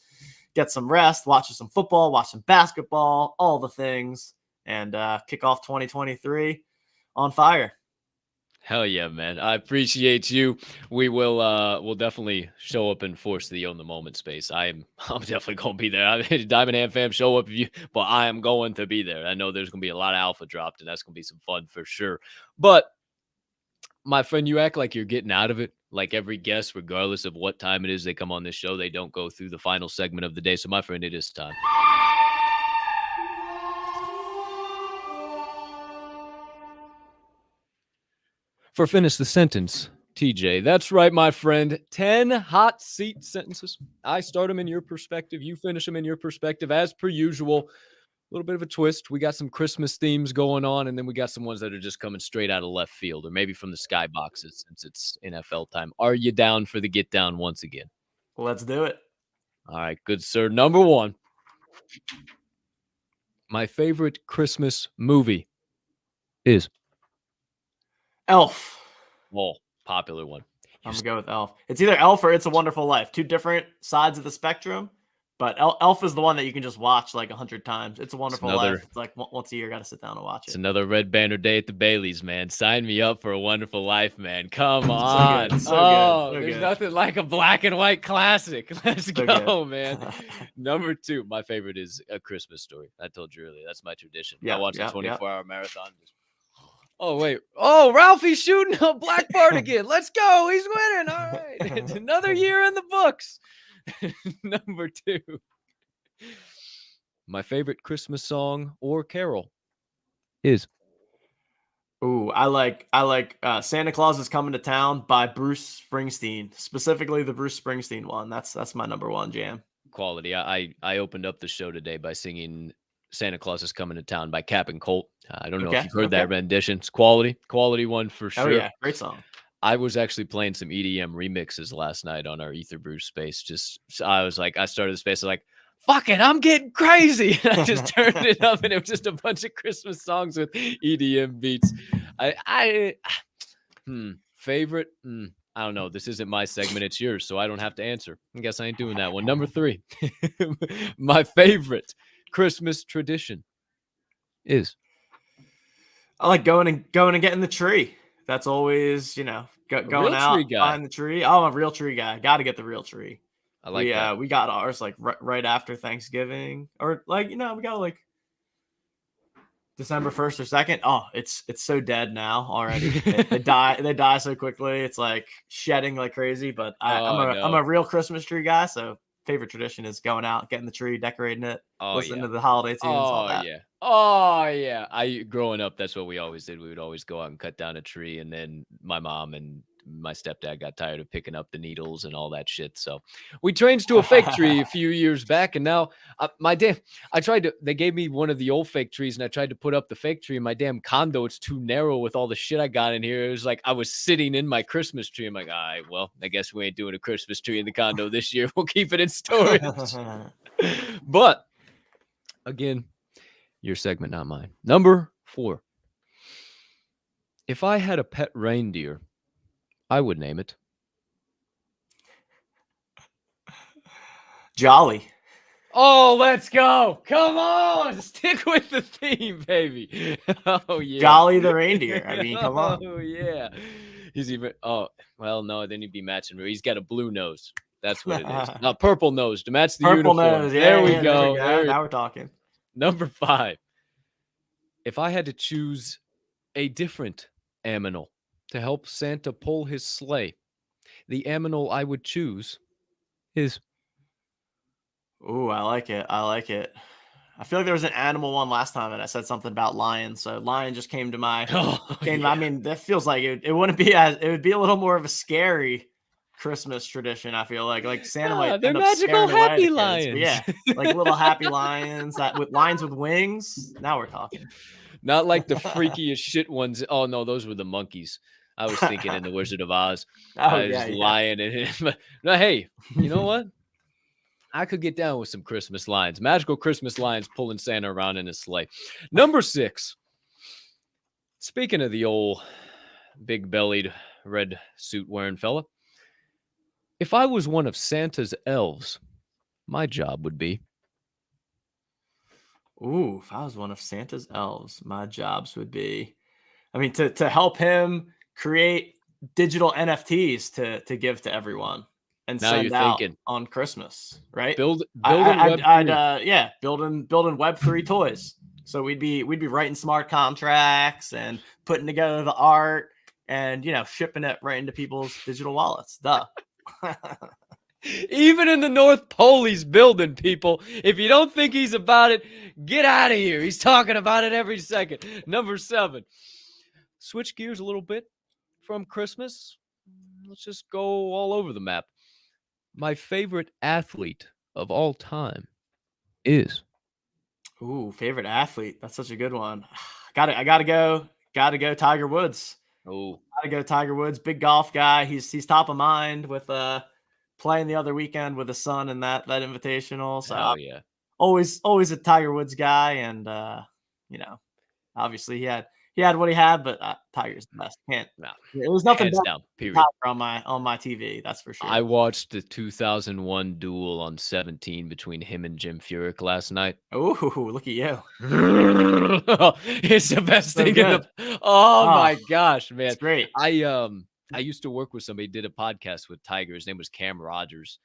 get some rest, watch some football, watch some basketball, all the things, and kick off 2023 on fire. Hell yeah, man. I appreciate you. We will we'll definitely show up and force the on the moment space. I'm definitely gonna be there. Diamond Hand fam, show up if you, but I am going to be there. I know there's gonna be a lot of alpha dropped, and that's gonna be some fun for sure. But my friend, you act like you're getting out of it like every guest, regardless of what time it is they come on this show, they don't go through the final segment of the day. So, my friend, it is time. For finish the sentence, TJ. That's right, my friend. 10 hot seat sentences. I start them in your perspective. You finish them in your perspective. As per usual, a little bit of a twist. We got some Christmas themes going on, and then we got some ones that are just coming straight out of left field or maybe from the skyboxes since it's NFL time. Are you down for the get down once again? Let's do it. All right, good sir. Number one, my favorite Christmas movie is Elf. well, popular one. I'm gonna go with Elf. It's either Elf or It's a Wonderful Life. Two different sides of the spectrum, but Elf is the one that you can just watch like 100 times. It's a Wonderful Life. It's like once a year, got to sit down and watch It's it. another red banner day at the Baileys, man. Sign me up for A Wonderful Life, man. Come on. There's nothing like a black and white classic. Let's go, man. Number two, my favorite is A Christmas Story. I told you earlier. That's my tradition. I watch a 24-hour marathon. Oh, wait. Oh, Ralphie's shooting a black part again. Let's go. He's winning. All right. It's another year in the books. Number two, my favorite Christmas song or carol is. Ooh, I like Santa Claus is Coming to Town by Bruce Springsteen, specifically the Bruce Springsteen one. That's my number one jam. Quality. I opened up the show today by singing Santa Claus is Coming to Town by Cap and Colt. I don't know if you've heard that rendition. It's quality one for sure. Oh yeah, great song. I was actually playing some EDM remixes last night on our Ether Brew space. I started the space. I was like, fuck it, I'm getting crazy. And I just turned it up, and it was just a bunch of Christmas songs with EDM beats. Favorite? I don't know. This isn't my segment. It's yours, so I don't have to answer. I guess I ain't doing that one. Number three, my favorite Christmas tradition is. I like going and getting the tree. That's always, going out, buying the tree. Oh, I'm a real tree guy. Got to get the real tree. I like that. We got ours like right after Thanksgiving, or like, we got like December 1st or 2nd. Oh, it's so dead now already. They die so quickly. It's like shedding like crazy. But I'm a real Christmas tree guy. So favorite tradition is going out, getting the tree, decorating it, listening to the holiday tunes. All that. Oh yeah. Growing up, that's what we always did. We would always go out and cut down a tree, and then my mom and my stepdad got tired of picking up the needles and all that shit. So we changed to a fake tree a few years back. And now they gave me one of the old fake trees, and I tried to put up the fake tree in my damn condo. It's too narrow with all the shit I got in here. It was like I was sitting in my Christmas tree. I'm like, all right, well, I guess we ain't doing a Christmas tree in the condo this year. We'll keep it in storage. But again, your segment, not mine. Number 4. If I had a pet reindeer, I would name it Jolly. Oh, let's go. Come on. Stick with the theme, baby. Oh, yeah. Jolly the reindeer. I mean, come on. Oh, yeah. He's even, no, then he'd be matching. He's got a blue nose. That's what it is. Not purple nose to match the purple uniform. Nose. There we go. Now we're talking. Number 5. If I had to choose a different aminal to help Santa pull his sleigh, the aminal I would choose is. Ooh, I like it. I feel like there was an animal one last time, and I said something about lion. So lion just came to my. I mean, that feels like it wouldn't be it would be a little more of a scary Christmas tradition. I feel like Santa might they're end up magical scaring happy away lions. But yeah, like little happy lions with wings. Now we're talking. Not like the freakiest shit ones. Oh no, those were the monkeys. I was thinking in the Wizard of Oz. Lion and him. No, hey, you know what? I could get down with some Christmas lions. Magical Christmas lions pulling Santa around in his sleigh. Number 6. Speaking of the old big-bellied red suit wearing fella, if I was one of Santa's elves, my job would be. Ooh, if I was one of Santa's elves, my jobs would be, I mean, to help him create digital NFTs to give to everyone and now send you're out thinking on Christmas, right? building Web3 toys. So we'd be writing smart contracts and putting together the art, and shipping it right into people's digital wallets. Duh. Even in the North Pole, he's building, people. If you don't think he's about it, get out of here. He's talking about it every second. Number 7. Switch gears a little bit from Christmas. Let's just go all over the map. My favorite athlete of all time is. Ooh, favorite athlete. That's such a good one. I gotta go Tiger Woods. Oh, Gotta go Tiger Woods. Big golf guy. He's top of mind with playing the other weekend with his son in that invitational. So hell yeah. always a Tiger Woods guy, and obviously he had what he had, but Tiger's the best. Can't. No, There was nothing hands better down, period. on my TV. That's for sure. I watched the 2001 duel on 17 between him and Jim Furyk last night. Ooh, look at you. It's the best So thing in good. the. Oh my gosh, man! It's great. I used to work with somebody, did a podcast with Tiger. His name was Cam Rogers,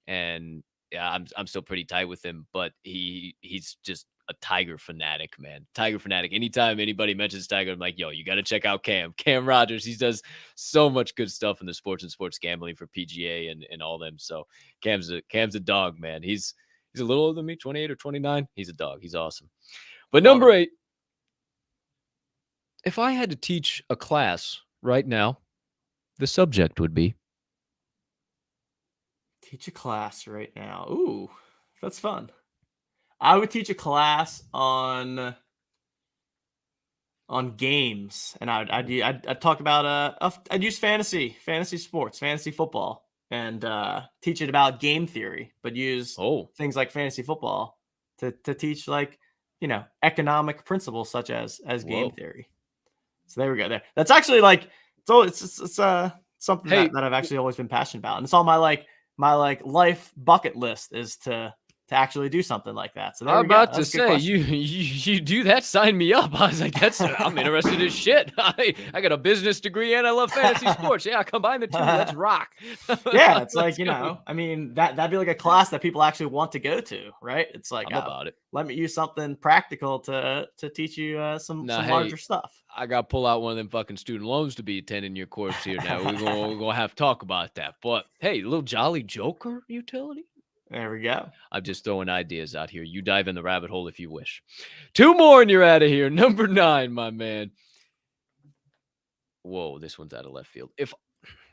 and yeah, I'm still pretty tight with him, but he's just a Tiger fanatic, man. Tiger fanatic. Anytime anybody mentions Tiger, I'm like, yo, you got to check out Cam Rogers. He does so much good stuff in the sports and sports gambling for PGA and all them. So Cam's a dog, man. He's a little older than me, 28 or 29. He's a dog. He's awesome. But number 8, if I had to teach a class right now, the subject would be. Teach a class right now. Ooh, that's fun. I would teach a class on games, and I'd talk about I'd use fantasy sports, fantasy football, and teach it about game theory, but use things like fantasy football to teach economic principles such as game theory. So there we go. There. That's actually it's something that I've actually always been passionate about, and it's on my life bucket list is to actually do something like that. So I'm about to say, you do that, sign me up. I was like, I'm interested in shit. I got a business degree and I love fantasy sports. Yeah, combine the two. Let's rock. Yeah, it's I mean, that'd be like a class that people actually want to go to, right? It's like, I'm about it. Let me use something practical to teach you some larger stuff. I got to pull out one of them fucking student loans to be attending your course here now. We're going to have to talk about that. But hey, little Jolly Joker utility. There we go. I'm just throwing ideas out here. You dive in the rabbit hole if you wish. 2 more and you're out of here. Number 9, my man. Whoa, this one's out of left field.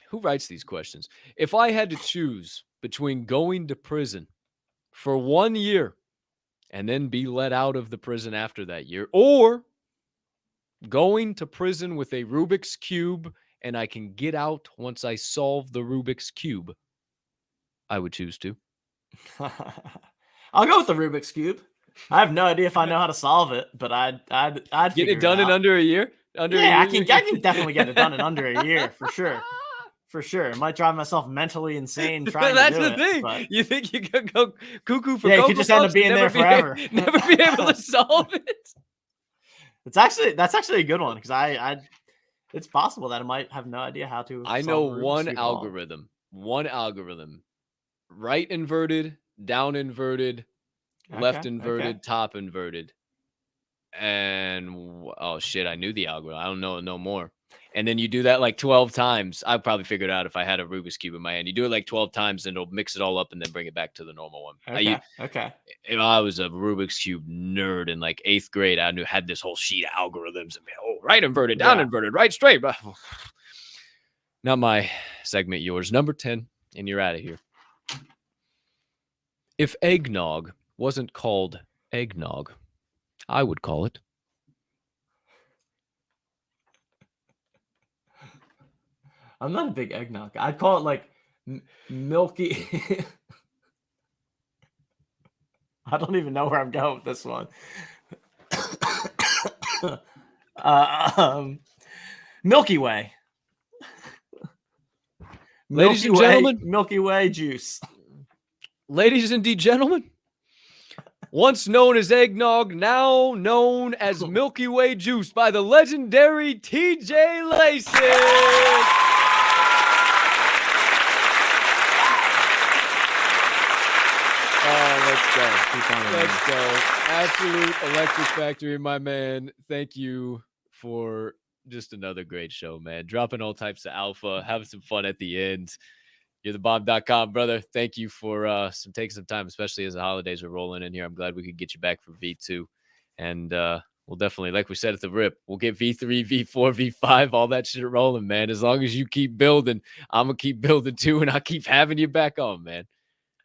Who writes these questions? If I had to choose between going to prison for 1 year and then be let out of the prison after that year, or going to prison with a Rubik's Cube and I can get out once I solve the Rubik's Cube, I would choose to. I'll go with the Rubik's Cube. I have no idea if I know how to solve it, but I'd get it done in under a year. I can definitely get it done in under a year for sure. For sure, I might drive myself mentally insane trying to do it. That's the thing. But you think you could go cuckoo for you could just end up being there forever. Never be able to solve it. That's actually a good one because it's possible that I might have no idea how to. I know one algorithm. Right inverted, down inverted, left inverted, top inverted. And oh shit, I knew the algorithm. I don't know no more. And then you do that like 12 times. I'd probably figure it out if I had a Rubik's Cube in my hand. You do it like 12 times and it'll mix it all up and then bring it back to the normal one. Okay. I was a Rubik's Cube nerd in like 8th grade. I had this whole sheet of algorithms. And right inverted, down inverted, right straight. Not my segment, yours. Number 10, and you're out of here. If eggnog wasn't called eggnog, I would call it. I'm not a big eggnog guy. I'd call it like milky. I don't even know where I'm going with this one. Milky Way. Ladies and gentlemen, Milky Way juice. Ladies and gentlemen, once known as eggnog, now known as Milky Way juice by the legendary TJ Laessig. Let's go. Absolute electric factory, my man. Thank you for just another great show, man. Dropping all types of alpha, having some fun at the end. You're the bomb.com, brother. Thank you for taking some time, especially as the holidays are rolling in here. I'm glad we could get you back for V2. And we'll definitely, like we said at the rip, we'll get V3, V4, V5, all that shit rolling, man. As long as you keep building, I'm going to keep building too, and I'll keep having you back on, man.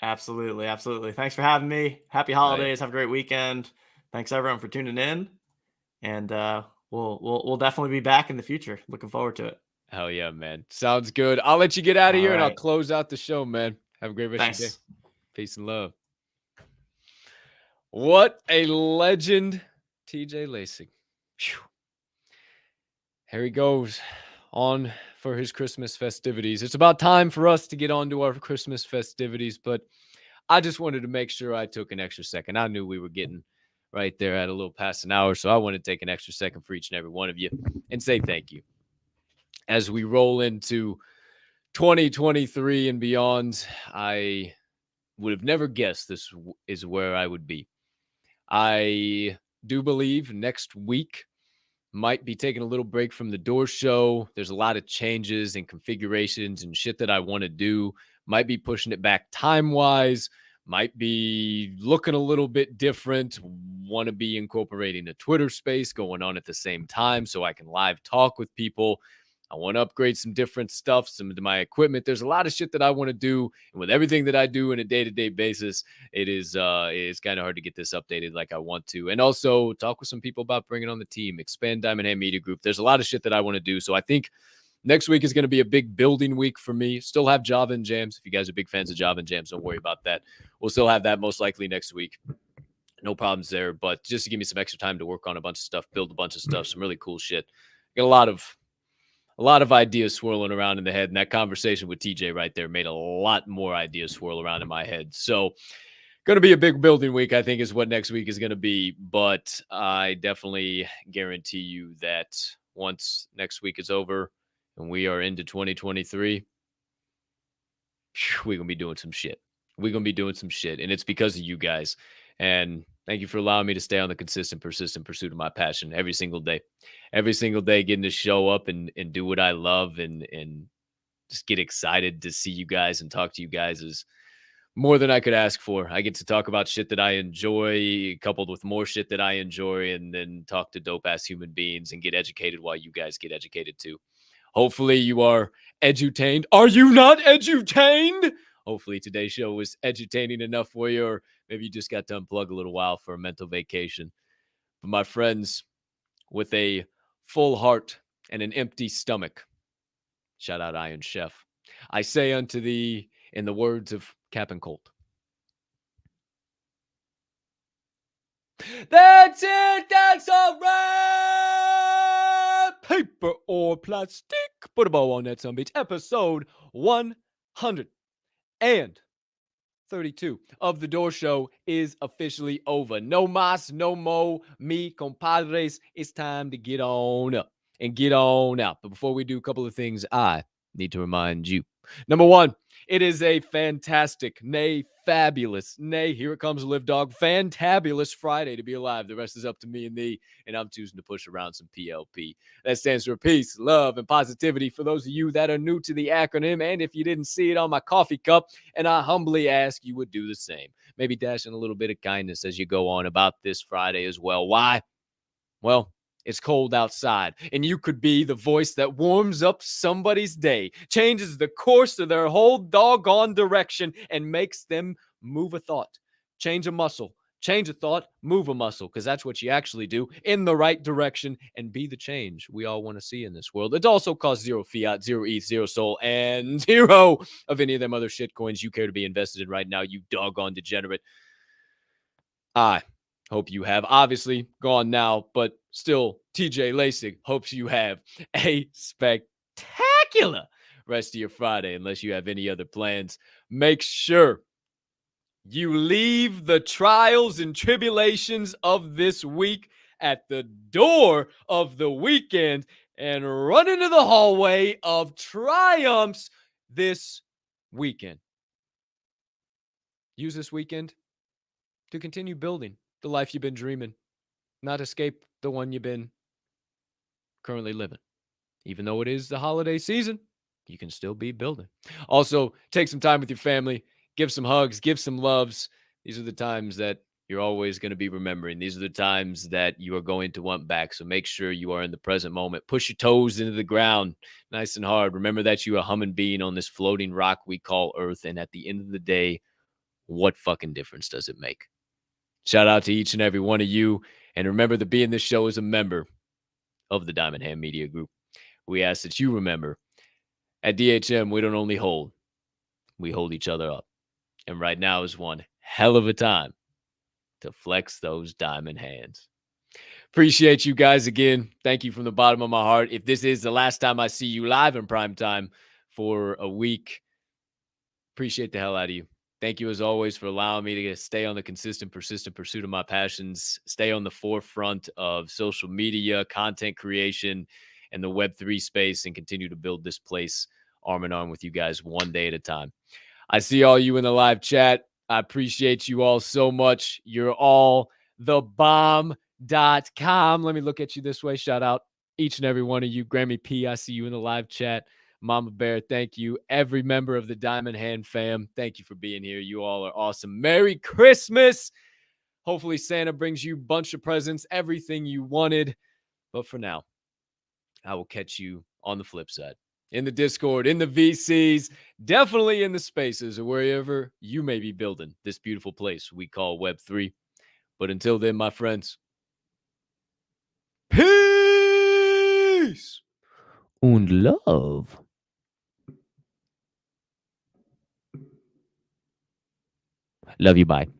Absolutely. Absolutely. Thanks for having me. Happy holidays. Have a great weekend. Thanks everyone for tuning in. And we'll definitely be back in the future. Looking forward to it. Hell yeah, man. Sounds good. I'll let you get out of All here and I'll right. close out the show, man. Have a great rest of your day. Thanks. Peace and love. What a legend, TJ Laessig. Phew. Here he goes on for his Christmas festivities. It's about time for us to get on to our Christmas festivities, but I just wanted to make sure I took an extra second. I knew we were getting right there at a little past an hour, so I want to take an extra second for each and every one of you and say thank you. As we roll into 2023 and beyond, I would have never guessed this is where I would be. I do believe next week might be taking a little break from the Door Show. There's a lot of changes and configurations and shit that I want to do. Might be pushing it back time-wise. Might be looking a little bit different. Want to be incorporating a Twitter space going on at the same time so I can live talk with people. I want to upgrade some different stuff, some of my equipment. There's a lot of shit that I want to do. And with everything that I do on a day-to-day basis, it's kind of hard to get this updated like I want to. And also talk with some people about bringing on the team, expand Diamond Hand Media Group. There's a lot of shit that I want to do. So I think next week is going to be a big building week for me. Still have Java and Jams. If you guys are big fans of Java and Jams, don't worry about that. We'll still have that most likely next week. No problems there. But just to give me some extra time to work on a bunch of stuff, build a bunch of stuff, some really cool shit. Got a lot of ideas swirling around in the head. And that conversation with TJ right there made a lot more ideas swirl around in my head. So going to be a big building week, I think, is what next week is going to be. But I definitely guarantee you that once next week is over and we are into 2023, we're going to be doing some shit. We're going to be doing some shit. And it's because of you guys. And thank you for allowing me to stay on the consistent, persistent pursuit of my passion every single day. Every single day, getting to show up and do what I love and just get excited to see you guys and talk to you guys is more than I could ask for. I get to talk about shit that I enjoy, coupled with more shit that I enjoy, and then talk to dope-ass human beings and get educated while you guys get educated too. Hopefully you are edutained. Are you not edutained? Hopefully today's show was edutaining enough for you, or maybe you just got to unplug a little while for a mental vacation. But my friends, with a full heart and an empty stomach, shout out Iron Chef, I say unto thee, in the words of Captain Colt, that's it, that's all right. Paper or plastic, put a bow on that son bitch. Episode 132 of The Door Show is officially over. No mas, no mo, me compadres. It's time to get on up and get on out. But before we do a couple of things, I need to remind you. Number one, it is a fantastic, nay, fabulous, nay, here it comes, Live Dog, fantabulous Friday to be alive. The rest is up to me and thee, and I'm choosing to push around some PLP. That stands for peace, love, and positivity for those of you that are new to the acronym, and if you didn't see it on my coffee cup, and I humbly ask you would do the same. Maybe dash in a little bit of kindness as you go on about this Friday as well. Why? Well, it's cold outside, and you could be the voice that warms up somebody's day, changes the course of their whole doggone direction, and makes them move a thought, change a muscle, change a thought, move a muscle, because that's what you actually do in the right direction and be the change we all want to see in this world. It also costs 0 fiat, 0 ETH, 0 soul, and 0 of any of them other shit coins you care to be invested in right now, you doggone degenerate. I hope you have obviously gone now, but still, TJ Laessig hopes you have a spectacular rest of your Friday, unless you have any other plans. Make sure you leave the trials and tribulations of this week at the door of the weekend and run into the hallway of triumphs this weekend. Use this weekend to continue building the life you've been dreaming, not escape the one you've been currently living. Even though it is the holiday season, you can still be building. Also, take some time with your family, give some hugs, give some loves. These are the times that you're always going to be remembering. These are the times that you are going to want back. So make sure you are in the present moment. Push your toes into the ground nice and hard. Remember that you are a humming being on this floating rock we call Earth. And at the end of the day, what fucking difference does it make? Shout out to each and every one of you. And remember to be in this show as a member of the Diamond Hand Media Group. We ask that you remember at DHM, we don't only hold, we hold each other up. And right now is one hell of a time to flex those diamond hands. Appreciate you guys again. Thank you from the bottom of my heart. If this is the last time I see you live in prime time for a week, appreciate the hell out of you. Thank you, as always, for allowing me to stay on the consistent, persistent pursuit of my passions, stay on the forefront of social media, content creation, and the Web3 space, and continue to build this place arm in arm with you guys one day at a time. I see all you in the live chat. I appreciate you all so much. You're all the bomb.com. Let me look at you this way. Shout out each and every one of you. Grammy P, I see you in the live chat. Mama Bear, thank you. Every member of the Diamond Hand fam, thank you for being here. You all are awesome. Merry Christmas. Hopefully Santa brings you a bunch of presents, everything you wanted. But for now, I will catch you on the flip side. In the Discord, in the VCs, definitely in the spaces, or wherever you may be building this beautiful place we call Web3. But until then, my friends, peace Und love. Love you. Bye.